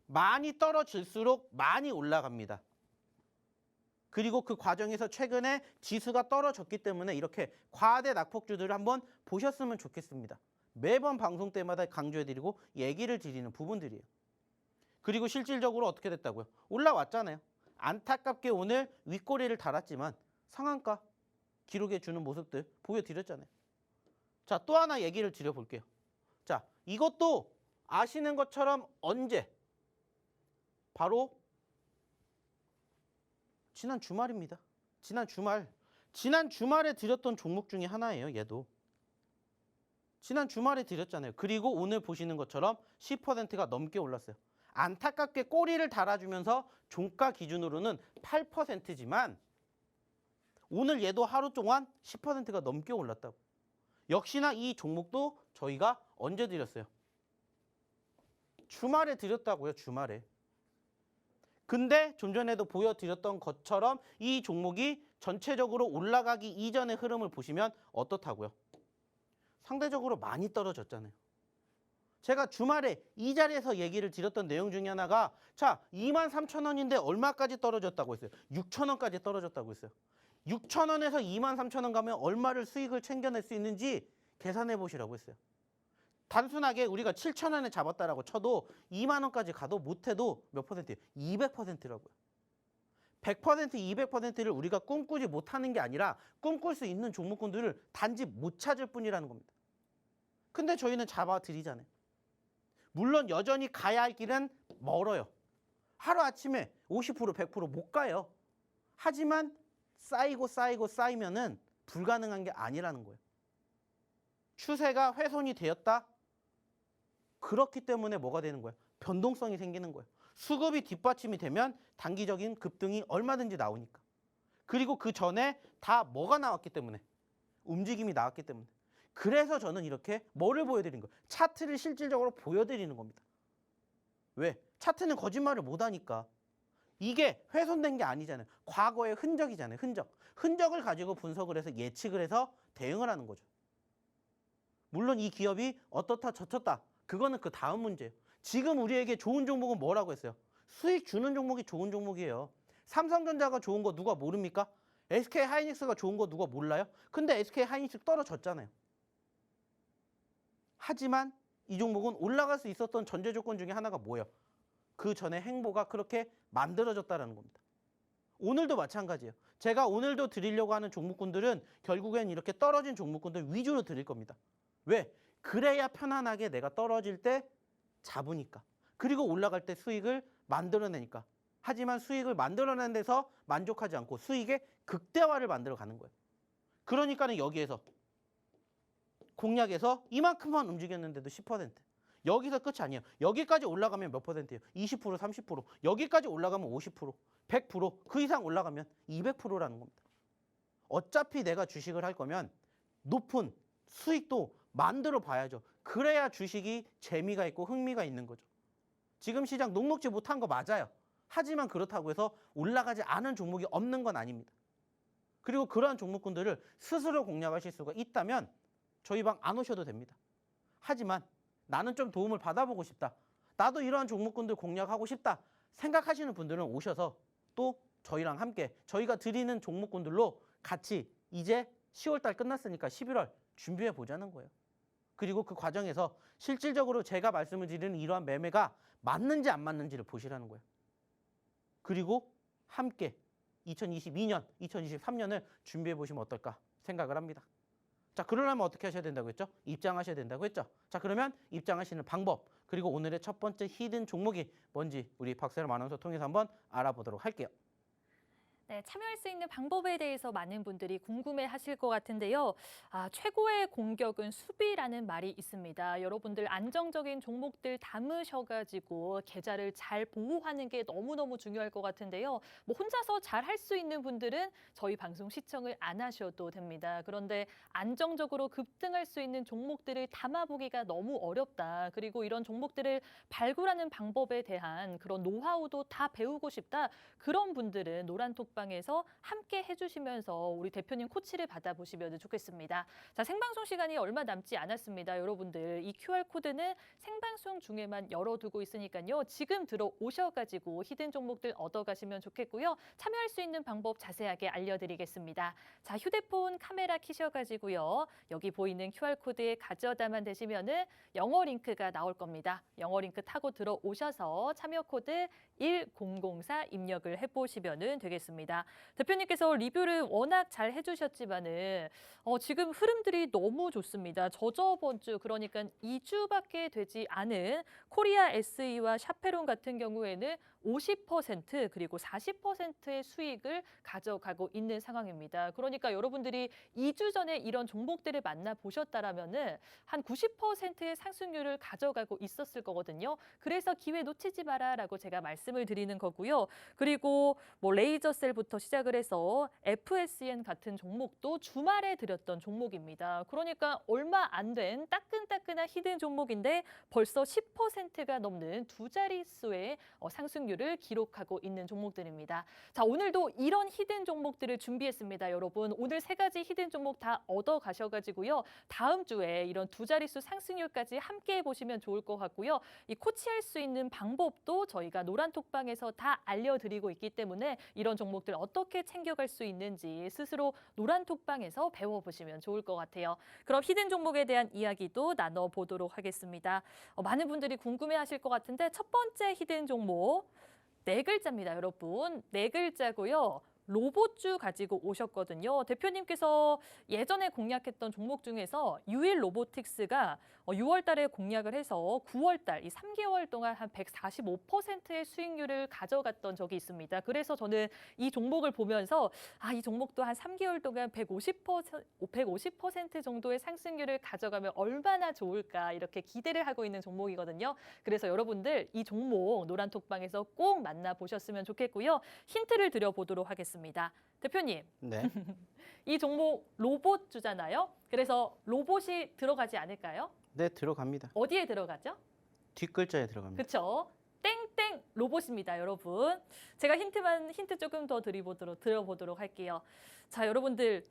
많이 떨어질수록 많이 올라갑니다. 그리고 그 과정에서 최근에 지수가 떨어졌기 때문에 이렇게 과대 낙폭주들을 한번 보셨으면 좋겠습니다. 매번 방송 때마다 강조해드리고 얘기를 드리는 부분들이에요. 그리고 실질적으로 어떻게 됐다고요? 올라왔잖아요. 안타깝게 오늘 윗꼬리를 달았지만 상한가 기록해 주는 모습들 보여드렸잖아요. 자, 또 하나 얘기를 드려볼게요. 자, 이것도 아시는 것처럼 언제? 바로 지난 주말입니다. 지난 주말에 드렸던 종목 중에 하나예요. 얘도. 지난 주말에 드렸잖아요. 그리고 오늘 보시는 것처럼 10%가 넘게 올랐어요. 안타깝게 꼬리를 달아주면서 종가 기준으로는 8%지만 오늘 얘도 하루 동안 10%가 넘게 올랐다고. 역시나 이 종목도 저희가 언제 드렸어요? 주말에 드렸다고요. 주말에. 근데 좀 전에도 보여드렸던 것처럼 이 종목이 전체적으로 올라가기 이전의 흐름을 보시면 어떻다고요? 상대적으로 많이 떨어졌잖아요. 제가 주말에 이 자리에서 얘기를 드렸던 내용 중에 하나가 자, 23,000원인데 얼마까지 떨어졌다고 했어요? 6,000원까지 떨어졌다고 했어요. 6,000원에서 23,000원 가면 얼마를 수익을 챙겨낼 수 있는지 계산해 보시라고 했어요. 단순하게 우리가 7,000원에 잡았다라고 쳐도 2만 원까지 가도 못해도 몇 퍼센트예요? 200%라고요. 100%, 200%를 우리가 꿈꾸지 못하는 게 아니라 꿈꿀 수 있는 종목군들을 단지 못 찾을 뿐이라는 겁니다. 근데 저희는 잡아드리잖아요. 물론 여전히 가야 할 길은 멀어요. 하루아침에 50%, 100% 못 가요. 하지만 쌓이면은 불가능한 게 아니라는 거예요. 추세가 훼손이 되었다? 그렇기 때문에 뭐가 되는 거예요? 변동성이 생기는 거예요. 수급이 뒷받침이 되면 단기적인 급등이 얼마든지 나오니까. 그리고 그 전에 다 뭐가 나왔기 때문에? 움직임이 나왔기 때문에. 그래서 저는 이렇게 뭐를 보여드리는 거예요? 차트를 실질적으로 보여드리는 겁니다. 왜? 차트는 거짓말을 못하니까. 이게 훼손된 게 아니잖아요. 과거의 흔적이잖아요. 흔적을 가지고 분석을 해서 예측을 해서 대응을 하는 거죠. 물론 이 기업이 어떻다 저쳤다. 그거는 그 다음 문제예요. 지금 우리에게 좋은 종목은 뭐라고 했어요? 수익 주는 종목이 좋은 종목이에요. 삼성전자가 좋은 거 누가 모릅니까? SK하이닉스가 좋은 거 누가 몰라요? 근데 SK하이닉스 떨어졌잖아요. 하지만 이 종목은 올라갈 수 있었던 전제 조건 중에 하나가 뭐예요? 그 전에 행보가 그렇게 만들어졌다는 겁니다. 오늘도 마찬가지예요. 제가 오늘도 드리려고 하는 종목군들은 결국엔 이렇게 떨어진 종목군들 위주로 드릴 겁니다. 왜? 그래야 편안하게 내가 떨어질 때 잡으니까. 그리고 올라갈 때 수익을 만들어내니까. 하지만 수익을 만들어내는 데서 만족하지 않고 수익의 극대화를 만들어가는 거예요. 그러니까는 여기에서 공략에서 이만큼만 움직였는데도 10%. 여기서 끝이 아니에요. 여기까지 올라가면 몇 퍼센트예요? 20%, 30%. 여기까지 올라가면 50%, 100%. 그 이상 올라가면 200%라는 겁니다. 어차피 내가 주식을 할 거면 높은 수익도 만들어 봐야죠. 그래야 주식이 재미가 있고 흥미가 있는 거죠. 지금 시장 녹록지 못한 거 맞아요. 하지만 그렇다고 해서 올라가지 않은 종목이 없는 건 아닙니다. 그리고 그러한 종목군들을 스스로 공략하실 수가 있다면 저희 방 안 오셔도 됩니다. 하지만 나는 좀 도움을 받아보고 싶다. 나도 이러한 종목군들 공략하고 싶다. 생각하시는 분들은 오셔서 또 저희랑 함께 저희가 드리는 종목군들로 같이 이제 10월 달 끝났으니까 11월 준비해 보자는 거예요. 그리고 그 과정에서 실질적으로 제가 말씀을 드리는 이러한 매매가 맞는지 안 맞는지를 보시라는 거예요. 그리고 함께 2022년, 2023년을 준비해 보시면 어떨까 생각을 합니다. 자, 그러려면 어떻게 하셔야 된다고 했죠? 입장하셔야 된다고 했죠? 자, 그러면 입장하시는 방법, 그리고 오늘의 첫 번째 히든 종목이 뭔지 우리 박세롬 아나운서 통해서 한번 알아보도록 할게요. 네, 참여할 수 있는 방법에 대해서 많은 분들이 궁금해하실 것 같은데요. 최고의 공격은 수비라는 말이 있습니다. 여러분들 안정적인 종목들 담으셔가지고 계좌를 잘 보호하는 게 너무너무 중요할 것 같은데요. 뭐 혼자서 잘 할 수 있는 분들은 저희 방송 시청을 안 하셔도 됩니다. 그런데 안정적으로 급등할 수 있는 종목들을 담아보기가 너무 어렵다. 그리고 이런 종목들을 발굴하는 방법에 대한 그런 노하우도 다 배우고 싶다. 그런 분들은 노란톡방에서 함께 해주시면서 우리 대표님 코치를 받아보시면 좋겠습니다. 자, 생방송 시간이 얼마 남지 않았습니다. 여러분들 이 QR코드는 생방송 중에만 열어두고 있으니까요. 지금 들어오셔가지고 히든 종목들 얻어가시면 좋겠고요. 참여할 수 있는 방법 자세하게 알려드리겠습니다. 자, 휴대폰 카메라 켜셔가지고요. 여기 보이는 QR코드에 가져다만 되시면은 영어 링크가 나올 겁니다. 영어 링크 타고 들어오셔서 참여 코드 1004 입력을 해보시면 되겠습니다. 대표님께서 리뷰를 워낙 잘 해주셨지만은 지금 흐름들이 너무 좋습니다. 저번 주 그러니까 2주밖에 되지 않은 코리아 SE와 샤페론 같은 경우에는 50% 그리고 40%의 수익을 가져가고 있는 상황입니다. 그러니까 여러분들이 2주 전에 이런 종목들을 만나보셨다라면은 한 90%의 상승률을 가져가고 있었을 거거든요. 그래서 기회 놓치지 마라라고 제가 말씀을 드리는 거고요. 그리고 뭐 레이저셀부터 시작을 해서 FSN 같은 종목도 주말에 드렸던 종목입니다. 그러니까 얼마 안 된 따끈따끈한 히든 종목인데 벌써 10%가 넘는 두 자릿수의 상승률을 기록하고 있는 종목들입니다. 자, 오늘도 이런 히든 종목들을 준비했습니다. 여러분, 오늘 세 가지 히든 종목 다 얻어 가셔가지고요. 다음 주에 이런 두 자릿수 상승률까지 함께 해보시면 좋을 것 같고요. 이 코치할 수 있는 방법도 저희가 노란톡방에서 다 알려드리고 있기 때문에 이런 종목들 어떻게 챙겨갈 수 있는지 스스로 노란톡방에서 배워보시면 좋을 것 같아요. 그럼 히든 종목에 대한 이야기도 나눠보도록 하겠습니다. 많은 분들이 궁금해하실 것 같은데 첫 번째 히든 종목 네 글자입니다, 여러분. 네 글자고요. 로봇주 가지고 오셨거든요. 대표님께서 예전에 공략했던 종목 중에서 유일 로보틱스가 6월 달에 공략을 해서 9월 달, 이 3개월 동안 한 145%의 수익률을 가져갔던 적이 있습니다. 그래서 저는 이 종목을 보면서 이 종목도 한 3개월 동안 150% 정도의 상승률을 가져가면 얼마나 좋을까 이렇게 기대를 하고 있는 종목이거든요. 그래서 여러분들 이 종목 노란톡방에서 꼭 만나보셨으면 좋겠고요. 힌트를 드려보도록 하겠습니다. 대표님, 네. 이 종목 로봇 주잖아요. 그래서 로봇이 들어가지 않을까요? 네, 들어갑니다. 어디에 들어가죠? 뒷글자에 들어갑니다. 그렇죠. 땡땡 로봇입니다, 여러분. 제가 힌트 조금 더 드려보도록 할게요. 자, 여러분들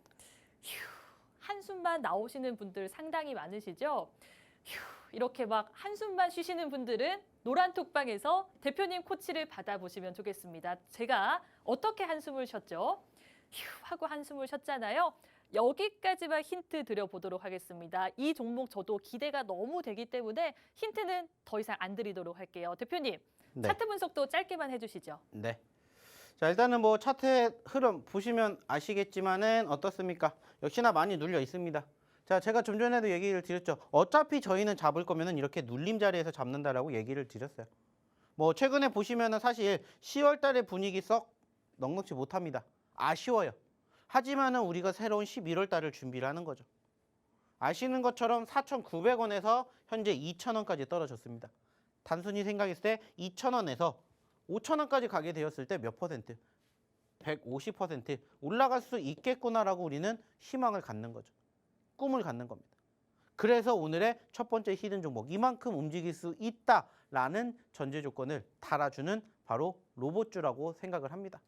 한숨만 나오시는 분들 상당히 많으시죠? 이렇게 막 한숨만 쉬시는 분들은 노란톡방에서 대표님 코치를 받아보시면 좋겠습니다. 제가 어떻게 한숨을 쉬었죠? 휴 하고 한숨을 쉬었잖아요. 여기까지만 힌트 드려보도록 하겠습니다. 이 종목 저도 기대가 너무 되기 때문에 힌트는 더 이상 안 드리도록 할게요. 대표님, 네. 차트 분석도 짧게만 해주시죠. 네. 자, 일단은 뭐 차트의 흐름 보시면 아시겠지만은 어떻습니까? 역시나 많이 눌려 있습니다. 자, 제가 좀 전에도 얘기를 드렸죠. 어차피 저희는 잡을 거면은 이렇게 눌림 자리에서 잡는다라고 얘기를 드렸어요. 뭐 최근에 보시면은 사실 10월 달의 분위기 썩 넉넉지 못합니다. 아쉬워요. 하지만은 우리가 새로운 11월 달을 준비를 하는 거죠. 아시는 것처럼 4,900원에서 현재 2,000원까지 떨어졌습니다. 단순히 생각했을 때 2,000원에서 5,000원까지 가게 되었을 때 몇 퍼센트? 150% 올라갈 수 있겠구나라고 우리는 희망을 갖는 거죠. 꿈을 갖는 겁니다. 그래서 오늘의 첫 번째 히든 종목, 이만큼 움직일 수 있다라는 전제 조건을 달아주는 바로 로봇주라고 생각을 합니다.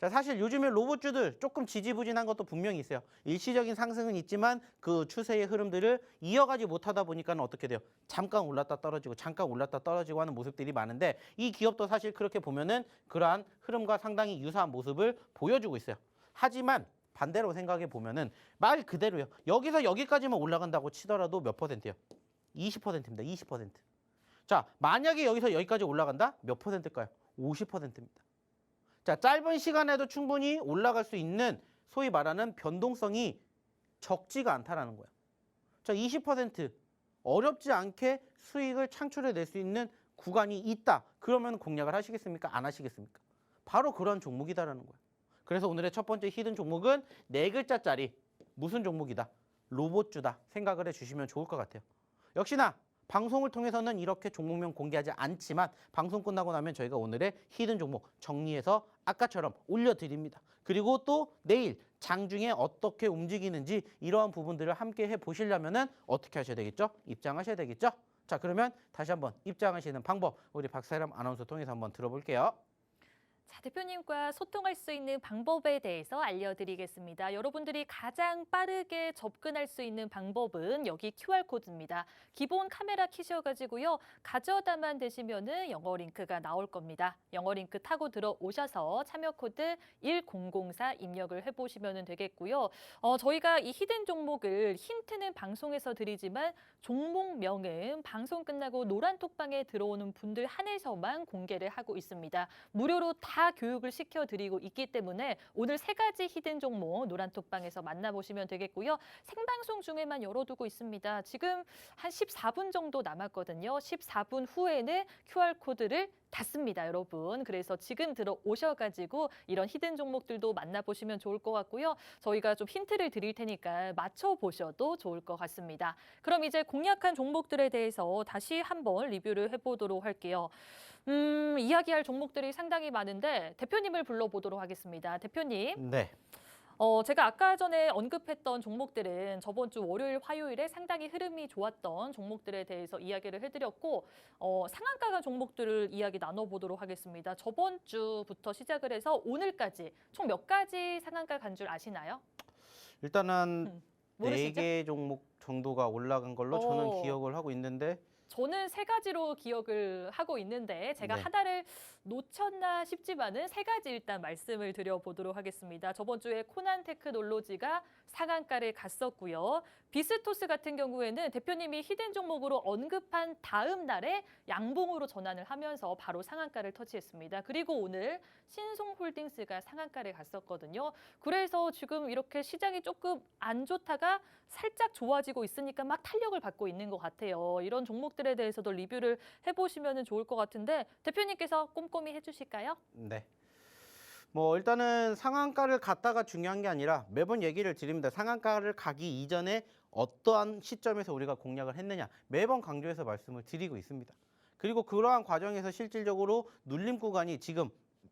자, 사실 요즘에 로봇주들 조금 지지부진한 것도 분명히 있어요. 일시적인 상승은 있지만 그 추세의 흐름들을 이어가지 못하다 보니까 어떻게 돼요? 잠깐 올랐다 떨어지고 잠깐 올랐다 떨어지고 하는 모습들이 많은데 이 기업도 사실 그렇게 보면은 그러한 흐름과 상당히 유사한 모습을 보여주고 있어요. 하지만 반대로 생각해 보면은 말 그대로요. 여기서 여기까지만 올라간다고 치더라도 몇 %예요? 20%입니다. 20%. 자, 만약에 여기서 여기까지 올라간다? 몇 %일까요? 50%입니다. 자, 짧은 시간에도 충분히 올라갈 수 있는 소위 말하는 변동성이 적지가 않다라는 거예요. 자, 20% 어렵지 않게 수익을 창출해낼 수 있는 구간이 있다. 그러면 공략을 하시겠습니까? 안 하시겠습니까? 바로 그런 종목이다라는 거예요. 그래서 오늘의 첫 번째 히든 종목은 4글자짜리 무슨 종목이다? 로봇주다 생각을 해주시면 좋을 것 같아요. 역시나 방송을 통해서는 이렇게 종목명 공개하지 않지만 방송 끝나고 나면 저희가 오늘의 히든 종목 정리해서 아까처럼 올려드립니다. 그리고 또 내일 장중에 어떻게 움직이는지 이러한 부분들을 함께 해보시려면 어떻게 하셔야 되겠죠? 입장하셔야 되겠죠? 자, 그러면 다시 한번 입장하시는 방법 우리 박세람 아나운서 통해서 한번 들어볼게요. 자, 대표님과 소통할 수 있는 방법에 대해서 알려드리겠습니다. 여러분들이 가장 빠르게 접근할 수 있는 방법은 여기 QR코드입니다. 기본 카메라 키셔가지고요. 가져다만 되시면은 영어 링크가 나올 겁니다. 영어 링크 타고 들어오셔서 참여 코드 1004 입력을 해보시면 되겠고요. 저희가 이 히든 종목을 힌트는 방송에서 드리지만 종목명은 방송 끝나고 노란톡방에 들어오는 분들 한해서만 공개를 하고 있습니다. 무료로 다 교육을 시켜드리고 있기 때문에 오늘 3가지 히든 종목 노란톡방에서 만나보시면 되겠고요. 생방송 중에만 열어두고 있습니다. 지금 한 14분 정도 남았거든요. 14분 후에는 QR코드를 닫습니다, 여러분. 그래서 지금 들어오셔가지고 이런 히든 종목들도 만나보시면 좋을 것 같고요. 저희가 좀 힌트를 드릴 테니까 맞춰보셔도 좋을 것 같습니다. 그럼 이제 공략한 종목들에 대해서 다시 한번 리뷰를 해보도록 할게요. 이야기할 종목들이 상당히 많은데 대표님을 불러보도록 하겠습니다. 대표님. 네. 제가 아까 전에 언급했던 종목들은 저번 주 월요일, 화요일에 상당히 흐름이 좋았던 종목들에 대해서 이야기를 해드렸고 상한가가 종목들을 이야기 나눠보도록 하겠습니다. 저번 주부터 시작을 해서 오늘까지 총 몇 가지 상한가 간 줄 아시나요? 일단은 모르시죠? 4개 종목 정도가 올라간 걸로 저는 기억을 하고 있는데 저는 3가지로 기억을 하고 있는데 제가 네. 하나를 놓쳤나 싶지만은 3가지 일단 말씀을 드려보도록 하겠습니다. 저번 주에 코난 테크놀로지가 상한가를 갔었고요. 비스토스 같은 경우에는 대표님이 히든 종목으로 언급한 다음 날에 양봉으로 전환을 하면서 바로 상한가를 터치했습니다. 그리고 오늘 신송홀딩스가 상한가를 갔었거든요. 그래서 지금 이렇게 시장이 조금 안 좋다가 살짝 좋아지고 있으니까 막 탄력을 받고 있는 것 같아요. 이런 종목들에 대해서도 리뷰를 해보시면 좋을 것 같은데 대표님께서 꼼꼼히 해주실까요? 네. 뭐 일단은 상한가를 갔다가 중요한 게 아니라 매번 얘기를 드립니다. 상한가를 가기 이전에 어떠한 시점에서 우리가 공략을 했느냐 매번 강조해서 말씀을 드리고 있습니다. 그리고 그러한 과정에서 실질적으로 눌림 구간이 지금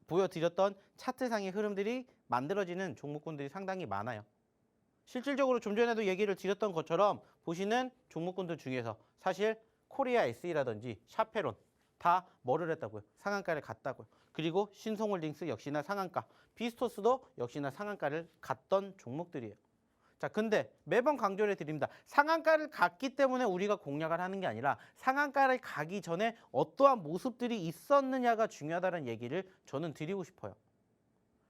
보여드렸던 차트상의 흐름들이 만들어지는 종목군들이 상당히 많아요. 실질적으로 좀 전에도 얘기를 드렸던 것처럼 보시는 종목군들 중에서 사실 코리아 SE라든지 샤페론 다 뭐를 했다고요? 상한가를 갔다고요. 그리고 신송홀딩스 역시나 상한가, 비스토스도 역시나 상한가를 갔던 종목들이에요. 자, 근데 매번 강조를 해드립니다. 상한가를 갔기 때문에 우리가 공략을 하는 게 아니라 상한가를 가기 전에 어떠한 모습들이 있었느냐가 중요하다는 얘기를 저는 드리고 싶어요.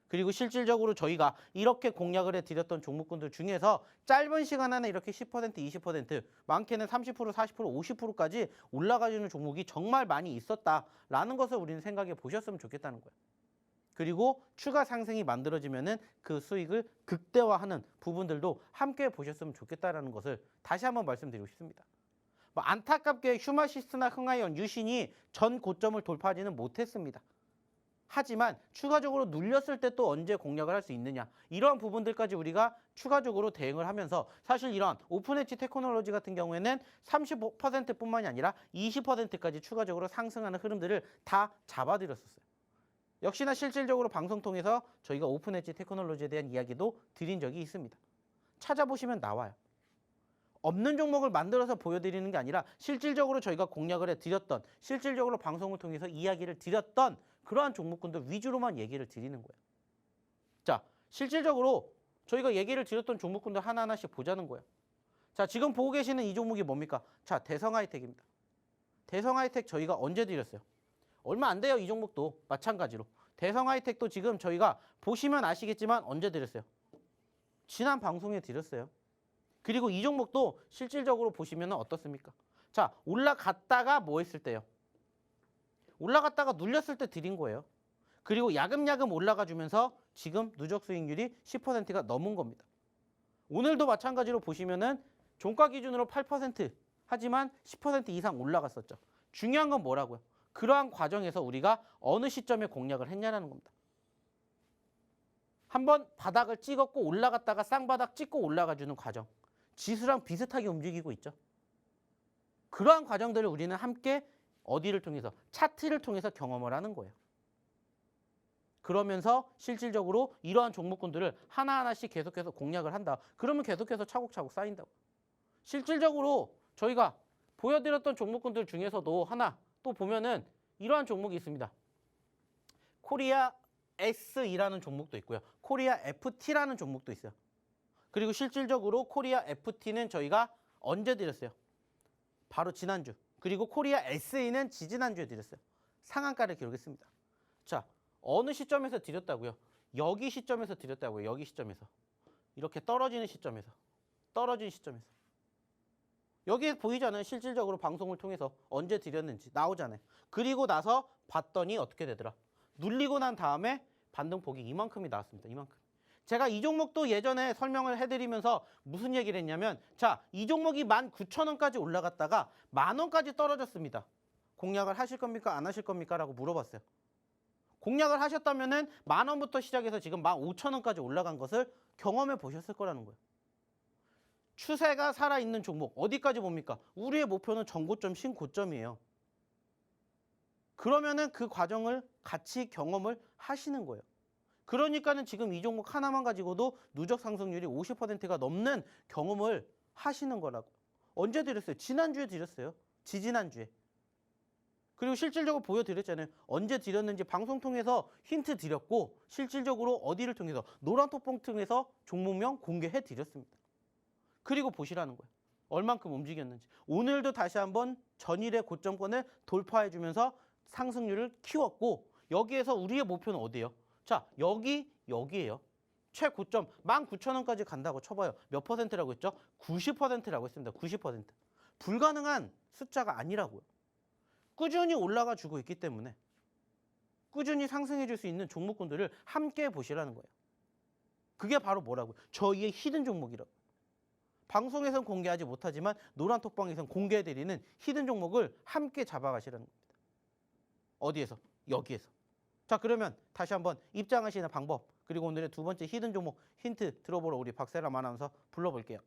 그리고 실질적으로 저희가 이렇게 공략을 해드렸던 종목군들 중에서 짧은 시간 안에 이렇게 10%, 20%, 많게는 30%, 40%, 50%까지 올라가주는 종목이 정말 많이 있었다라는 것을 우리는 생각해 보셨으면 좋겠다는 거예요. 그리고 추가 상승이 만들어지면은 그 수익을 극대화하는 부분들도 함께 보셨으면 좋겠다라는 것을 다시 한번 말씀드리고 싶습니다. 뭐 안타깝게 휴마시스나 흥하이언, 유신이 전 고점을 돌파하지는 못했습니다. 하지만 추가적으로 눌렸을 때 또 언제 공략을 할 수 있느냐 이러한 부분들까지 우리가 추가적으로 대응을 하면서 사실 이러한 오픈엣지 테크놀로지 같은 경우에는 35%뿐만이 아니라 20%까지 추가적으로 상승하는 흐름들을 다 잡아드렸었어요. 역시나 실질적으로 방송 통해서 저희가 오픈엣지 테크놀로지에 대한 이야기도 드린 적이 있습니다. 찾아보시면 나와요. 없는 종목을 만들어서 보여드리는 게 아니라 실질적으로 저희가 공략을 해드렸던 실질적으로 방송을 통해서 이야기를 드렸던 그러한 종목군들 위주로만 얘기를 드리는 거예요. 자, 실질적으로 저희가 얘기를 드렸던 종목군들 하나하나씩 보자는 거예요. 자, 지금 보고 계시는 이 종목이 뭡니까? 자, 대성하이텍입니다. 대성하이텍 저희가 언제 드렸어요? 얼마 안 돼요, 이 종목도. 마찬가지로. 대성하이텍도 지금 저희가 보시면 아시겠지만 언제 드렸어요? 지난 방송에 드렸어요. 그리고 이 종목도 실질적으로 보시면 어떻습니까? 자, 올라갔다가 뭐 했을 때요? 올라갔다가 눌렸을 때 드린 거예요. 그리고 야금야금 올라가 주면서 지금 누적 수익률이 10%가 넘은 겁니다. 오늘도 마찬가지로 보시면은 종가 기준으로 8% 하지만 10% 이상 올라갔었죠. 중요한 건 뭐라고요? 그러한 과정에서 우리가 어느 시점에 공략을 했냐라는 겁니다. 한번 바닥을 찍었고 올라갔다가 쌍바닥 찍고 올라가주는 과정. 지수랑 비슷하게 움직이고 있죠. 그러한 과정들을 우리는 함께 어디를 통해서? 차트를 통해서 경험을 하는 거예요. 그러면서 실질적으로 이러한 종목군들을 하나하나씩 계속해서 공략을 한다. 그러면 계속해서 차곡차곡 쌓인다고. 실질적으로 저희가 보여드렸던 종목군들 중에서도 하나 또 보면은 이러한 종목이 있습니다. 코리아 S이라는 종목도 있고요. 코리아 FT라는 종목도 있어요. 그리고 실질적으로 코리아 FT는 저희가 언제 드렸어요? 바로 지난주. 그리고 코리아 SA는 지지난주에 드렸어요. 상한가를 기록했습니다. 자, 어느 시점에서 드렸다고요? 여기 시점에서 드렸다고요. 여기 시점에서. 이렇게 떨어지는 시점에서. 떨어진 시점에서. 여기에 보이잖아요. 실질적으로 방송을 통해서 언제 드렸는지 나오잖아요. 그리고 나서 봤더니 어떻게 되더라? 눌리고 난 다음에 반등폭이 이만큼이 나왔습니다. 이만큼. 제가 이 종목도 예전에 설명을 해드리면서 무슨 얘기를 했냐면 자, 이 종목이 19,000원까지 올라갔다가 10,000원까지 떨어졌습니다. 공략을 하실 겁니까? 안 하실 겁니까? 라고 물어봤어요. 공략을 하셨다면은 10,000원부터 시작해서 지금 15,000원까지 올라간 것을 경험해 보셨을 거라는 거예요. 추세가 살아있는 종목 어디까지 봅니까? 우리의 목표는 전고점, 신고점이에요. 그러면은 그 과정을 같이 경험을 하시는 거예요. 그러니까는 지금 이 종목 하나만 가지고도 누적 상승률이 50%가 넘는 경험을 하시는 거라고. 언제 드렸어요? 지난주에 드렸어요. 지지난주에. 그리고 실질적으로 보여드렸잖아요. 언제 드렸는지 방송 통해서 힌트 드렸고 실질적으로 어디를 통해서 노란톡봉 통해서 종목명 공개해 드렸습니다. 그리고 보시라는 거예요. 얼만큼 움직였는지. 오늘도 다시 한번 전일의 고점권을 돌파해 주면서 상승률을 키웠고 여기에서 우리의 목표는 어디예요? 자, 여기예요. 최고점 19,000원까지 간다고 쳐봐요. 몇 퍼센트라고 했죠? 90%라고 했습니다. 90%. 불가능한 숫자가 아니라고요. 꾸준히 올라가 주고 있기 때문에 꾸준히 상승해 줄 수 있는 종목군들을 함께 보시라는 거예요. 그게 바로 뭐라고요? 저희의 히든 종목이라고. 방송에선 공개하지 못하지만 노란톡방에선 공개해드리는 히든 종목을 함께 잡아가시라는 겁니다. 어디에서? 여기에서. 자, 그러면 다시 한번 입장하시는 방법 그리고 오늘의 두 번째 히든 종목 힌트 들어보러 우리 박세람 아나운서 불러볼게요.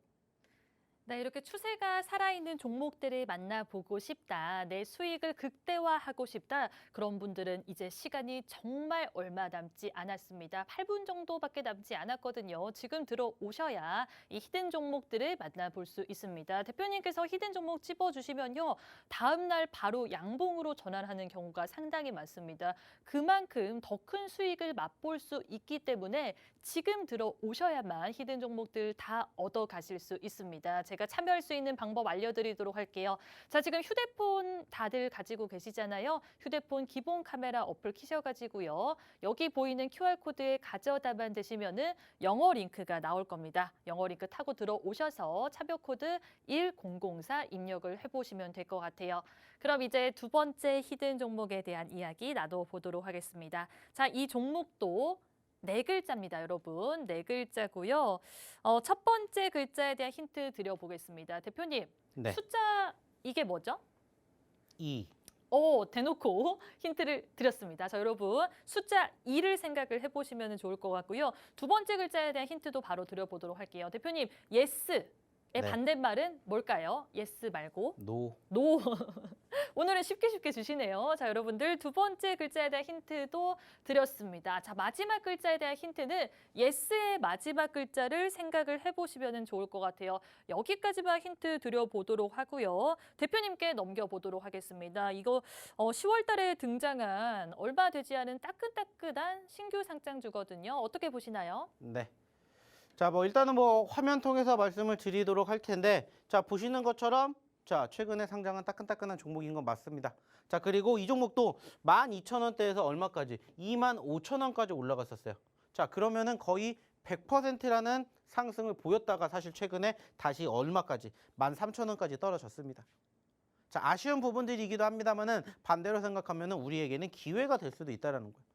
네, 이렇게 추세가 살아있는 종목들을 만나보고 싶다. 내 수익을 극대화하고 싶다. 그런 분들은 이제 시간이 정말 얼마 남지 않았습니다. 8분 정도밖에 남지 않았거든요. 지금 들어오셔야 이 히든 종목들을 만나볼 수 있습니다. 대표님께서 히든 종목 찝어주시면요. 다음 날 바로 양봉으로 전환하는 경우가 상당히 많습니다. 그만큼 더 큰 수익을 맛볼 수 있기 때문에 지금 들어오셔야만 히든 종목들 다 얻어가실 수 있습니다. 제가 참여할 수 있는 방법 알려드리도록 할게요. 자, 지금 휴대폰 다들 가지고 계시잖아요. 휴대폰 기본 카메라 어플 키셔가지고요. 여기 보이는 QR코드에 가져다만 되시면은 영어 링크가 나올 겁니다. 영어 링크 타고 들어오셔서 참여 코드 1004 입력을 해보시면 될 것 같아요. 그럼 이제 두 번째 히든 종목에 대한 이야기 나눠보도록 하겠습니다. 자, 이 종목도 네 글자입니다, 여러분. 네 글자고요. 첫 번째 글자에 대한 힌트 드려보겠습니다. 대표님, 네. 숫자 이게 뭐죠? 2. 대놓고 힌트를 드렸습니다. 자, 여러분 숫자 2를 생각을 해보시면 좋을 것 같고요. 두 번째 글자에 대한 힌트도 바로 드려보도록 할게요. 대표님, 예스의 네. 반대말은 뭘까요? 예스 말고. 노. 노. 오늘은 쉽게 주시네요. 자, 여러분들 두 번째 글자에 대한 힌트도 드렸습니다. 자, 마지막 글자에 대한 힌트는 예스의 마지막 글자를 생각을 해보시면 좋을 것 같아요. 여기까지만 힌트 드려보도록 하고요. 대표님께 넘겨보도록 하겠습니다. 이거 10월 달에 등장한 얼마 되지 않은 따끈따끈한 신규 상장주거든요. 어떻게 보시나요? 네. 자, 일단은 화면 통해서 말씀을 드리도록 할 텐데 자, 보시는 것처럼 자, 최근에 상장한 따끈따끈한 종목인 건 맞습니다. 자, 그리고 이 종목도 12,000원대에서 얼마까지? 25,000원까지 올라갔었어요. 자, 그러면은 거의 100%라는 상승을 보였다가 사실 최근에 다시 얼마까지 13,000원까지 떨어졌습니다. 자, 아쉬운 부분들이기도 합니다만은 반대로 생각하면은 우리에게는 기회가 될 수도 있다라는 거예요.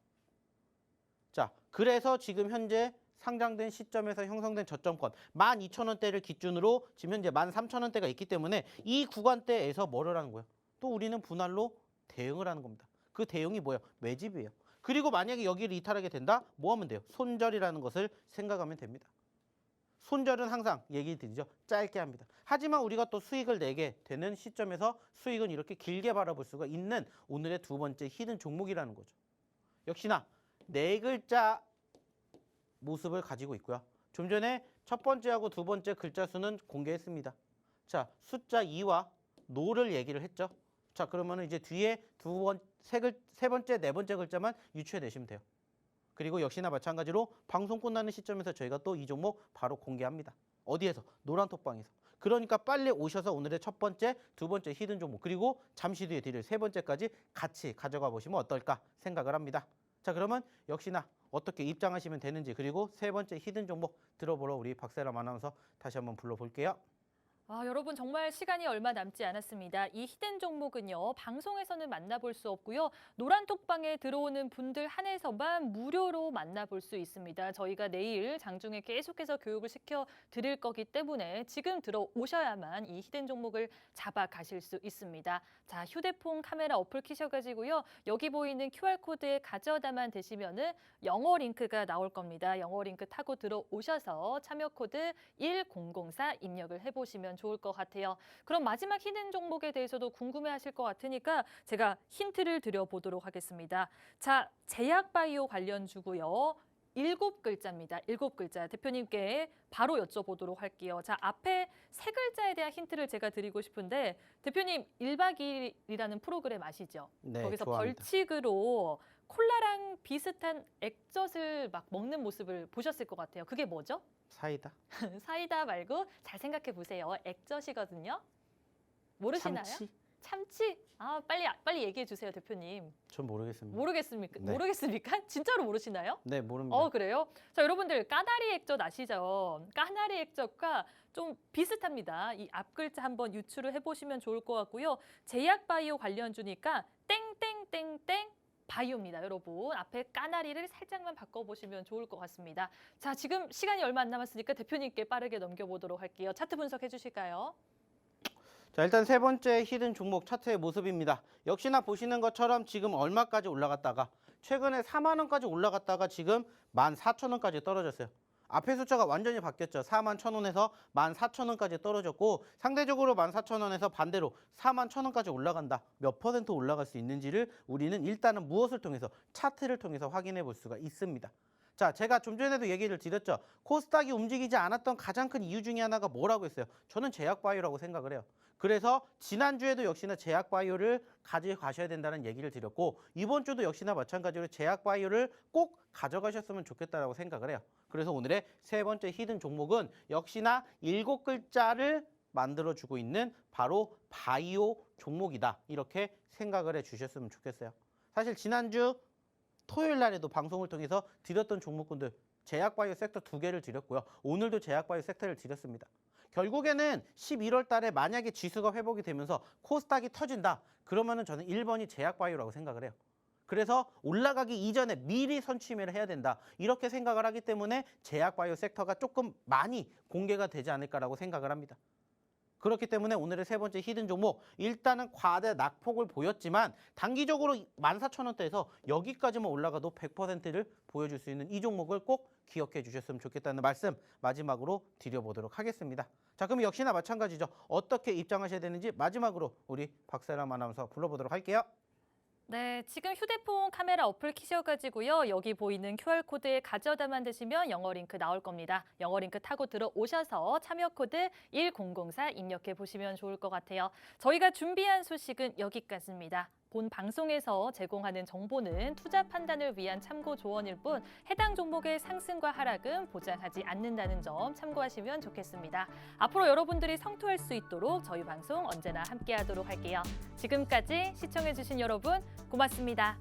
자, 그래서 지금 현재 상장된 시점에서 형성된 저점권 12,000원대를 기준으로 지금 현재 13,000원대가 있기 때문에 이 구간대에서 뭐를 하는 거예요? 또 우리는 분할로 대응을 하는 겁니다. 그 대응이 뭐예요? 매집이에요. 그리고 만약에 여기를 이탈하게 된다? 뭐 하면 돼요? 손절이라는 것을 생각하면 됩니다. 손절은 항상 얘기 드리죠. 짧게 합니다. 하지만 우리가 또 수익을 내게 되는 시점에서 수익은 이렇게 길게 바라볼 수가 있는 오늘의 두 번째 히든 종목이라는 거죠. 역시나 네 글자 모습을 가지고 있고요. 좀 전에 첫 번째하고 두 번째 글자 수는 공개했습니다. 자, 숫자 2와 노를 얘기를 했죠. 자, 그러면 이제 뒤에 세 번째, 네 번째 글자만 유추해 내시면 돼요. 그리고 역시나 마찬가지로 방송 끝나는 시점에서 저희가 또 이 종목 바로 공개합니다. 어디에서? 노란톡방에서. 그러니까 빨리 오셔서 오늘의 첫 번째, 두 번째 히든 종목 그리고 잠시 뒤에 드릴 세 번째까지 같이 가져가 보시면 어떨까 생각을 합니다. 자, 그러면 역시나 어떻게 입장하시면 되는지 그리고 세 번째 히든 종목 들어보러 우리 박세람 아나운서 다시 한번 불러볼게요. 여러분 정말 시간이 얼마 남지 않았습니다. 이 히든 종목은요. 방송에서는 만나볼 수 없고요. 노란톡방에 들어오는 분들 한해서만 무료로 만나볼 수 있습니다. 저희가 내일 장중에 계속해서 교육을 시켜드릴 거기 때문에 지금 들어오셔야만 이 히든 종목을 잡아가실 수 있습니다. 자, 휴대폰 카메라 어플 키셔가지고요. 여기 보이는 QR코드에 가져다만 되시면은 영어 링크가 나올 겁니다. 영어 링크 타고 들어오셔서 참여 코드 1004 입력을 해보시면 좋을 것 같아요. 그럼 마지막 히든 종목에 대해서도 궁금해하실 것 같으니까 제가 힌트를 드려보도록 하겠습니다. 자, 제약바이오 관련주고요. 7글자입니다. 7글자. 대표님께 바로 여쭤보도록 할게요. 자, 앞에 세 글자에 대한 힌트를 제가 드리고 싶은데 대표님 1박 2일이라는 프로그램 아시죠? 네, 거기서 좋아합니다. 벌칙으로 콜라랑 비슷한 액젓을 막 먹는 모습을 보셨을 것 같아요. 그게 뭐죠? 사이다. 사이다 말고 잘 생각해 보세요. 액젓이거든요. 모르시나요? 참치? 참치? 빨리 얘기해 주세요, 대표님. 전 모르겠습니다. 모르겠습니까? 네. 모르겠습니까? 진짜로 모르시나요? 네, 모릅니다. 그래요? 자, 여러분들 까나리 액젓 아시죠? 까나리 액젓과 좀 비슷합니다. 이 앞 글자 한번 유추를 해보시면 좋을 것 같고요. 제약바이오 관련주니까 땡땡땡땡 바이오입니다, 여러분. 앞에 까나리를 살짝만 바꿔보시면 좋을 것 같습니다. 자, 지금 시간이 얼마 안 남았으니까 대표님께 빠르게 넘겨보도록 할게요. 차트 분석해 주실까요? 자, 일단 세 번째 히든 종목 차트의 모습입니다. 역시나 보시는 것처럼 지금 얼마까지 올라갔다가 최근에 4만 원까지 올라갔다가 지금 14,000원까지 떨어졌어요. 앞에 숫자가 완전히 바뀌었죠. 41,000원에서 14,000원까지 떨어졌고 상대적으로 14,000원에서 반대로 41,000원까지 올라간다. 몇 퍼센트 올라갈 수 있는지를 우리는 일단은 무엇을 통해서 차트를 통해서 확인해 볼 수가 있습니다. 자, 제가 좀 전에도 얘기를 드렸죠. 코스닥이 움직이지 않았던 가장 큰 이유 중에 하나가 뭐라고 했어요? 저는 제약바이오라고 생각을 해요. 그래서 지난주에도 역시나 제약바이오를 가져가셔야 된다는 얘기를 드렸고 이번 주도 역시나 마찬가지로 제약바이오를 꼭 가져가셨으면 좋겠다라고 생각을 해요. 그래서 오늘의 세 번째 히든 종목은 역시나 7글자를 만들어주고 있는 바로 바이오 종목이다. 이렇게 생각을 해주셨으면 좋겠어요. 사실 지난주 토요일 날에도 방송을 통해서 드렸던 종목군들 제약바이오 섹터 2개를 드렸고요. 오늘도 제약바이오 섹터를 드렸습니다. 결국에는 11월 달에 만약에 지수가 회복이 되면서 코스닥이 터진다. 그러면은 저는 1번이 제약바이오라고 생각을 해요. 그래서 올라가기 이전에 미리 선취매를 해야 된다. 이렇게 생각을 하기 때문에 제약바이오 섹터가 조금 많이 공개가 되지 않을까라고 생각을 합니다. 그렇기 때문에 오늘의 세 번째 히든 종목 일단은 과대 낙폭을 보였지만 단기적으로 14,000원대에서 여기까지만 올라가도 100%를 보여줄 수 있는 이 종목을 꼭 기억해 주셨으면 좋겠다는 말씀 마지막으로 드려보도록 하겠습니다. 자, 그럼 역시나 마찬가지죠. 어떻게 입장하셔야 되는지 마지막으로 우리 박세람 아나운서 불러보도록 할게요. 네, 지금 휴대폰 카메라 어플 키셔가지고요. 여기 보이는 QR코드에 가져다만 되시면 영어 링크 나올 겁니다. 영어 링크 타고 들어오셔서 참여 코드 1004 입력해 보시면 좋을 것 같아요. 저희가 준비한 소식은 여기까지입니다. 본 방송에서 제공하는 정보는 투자 판단을 위한 참고 조언일 뿐 해당 종목의 상승과 하락은 보장하지 않는다는 점 참고하시면 좋겠습니다. 앞으로 여러분들이 성투할 수 있도록 저희 방송 언제나 함께하도록 할게요. 지금까지 시청해주신 여러분 고맙습니다.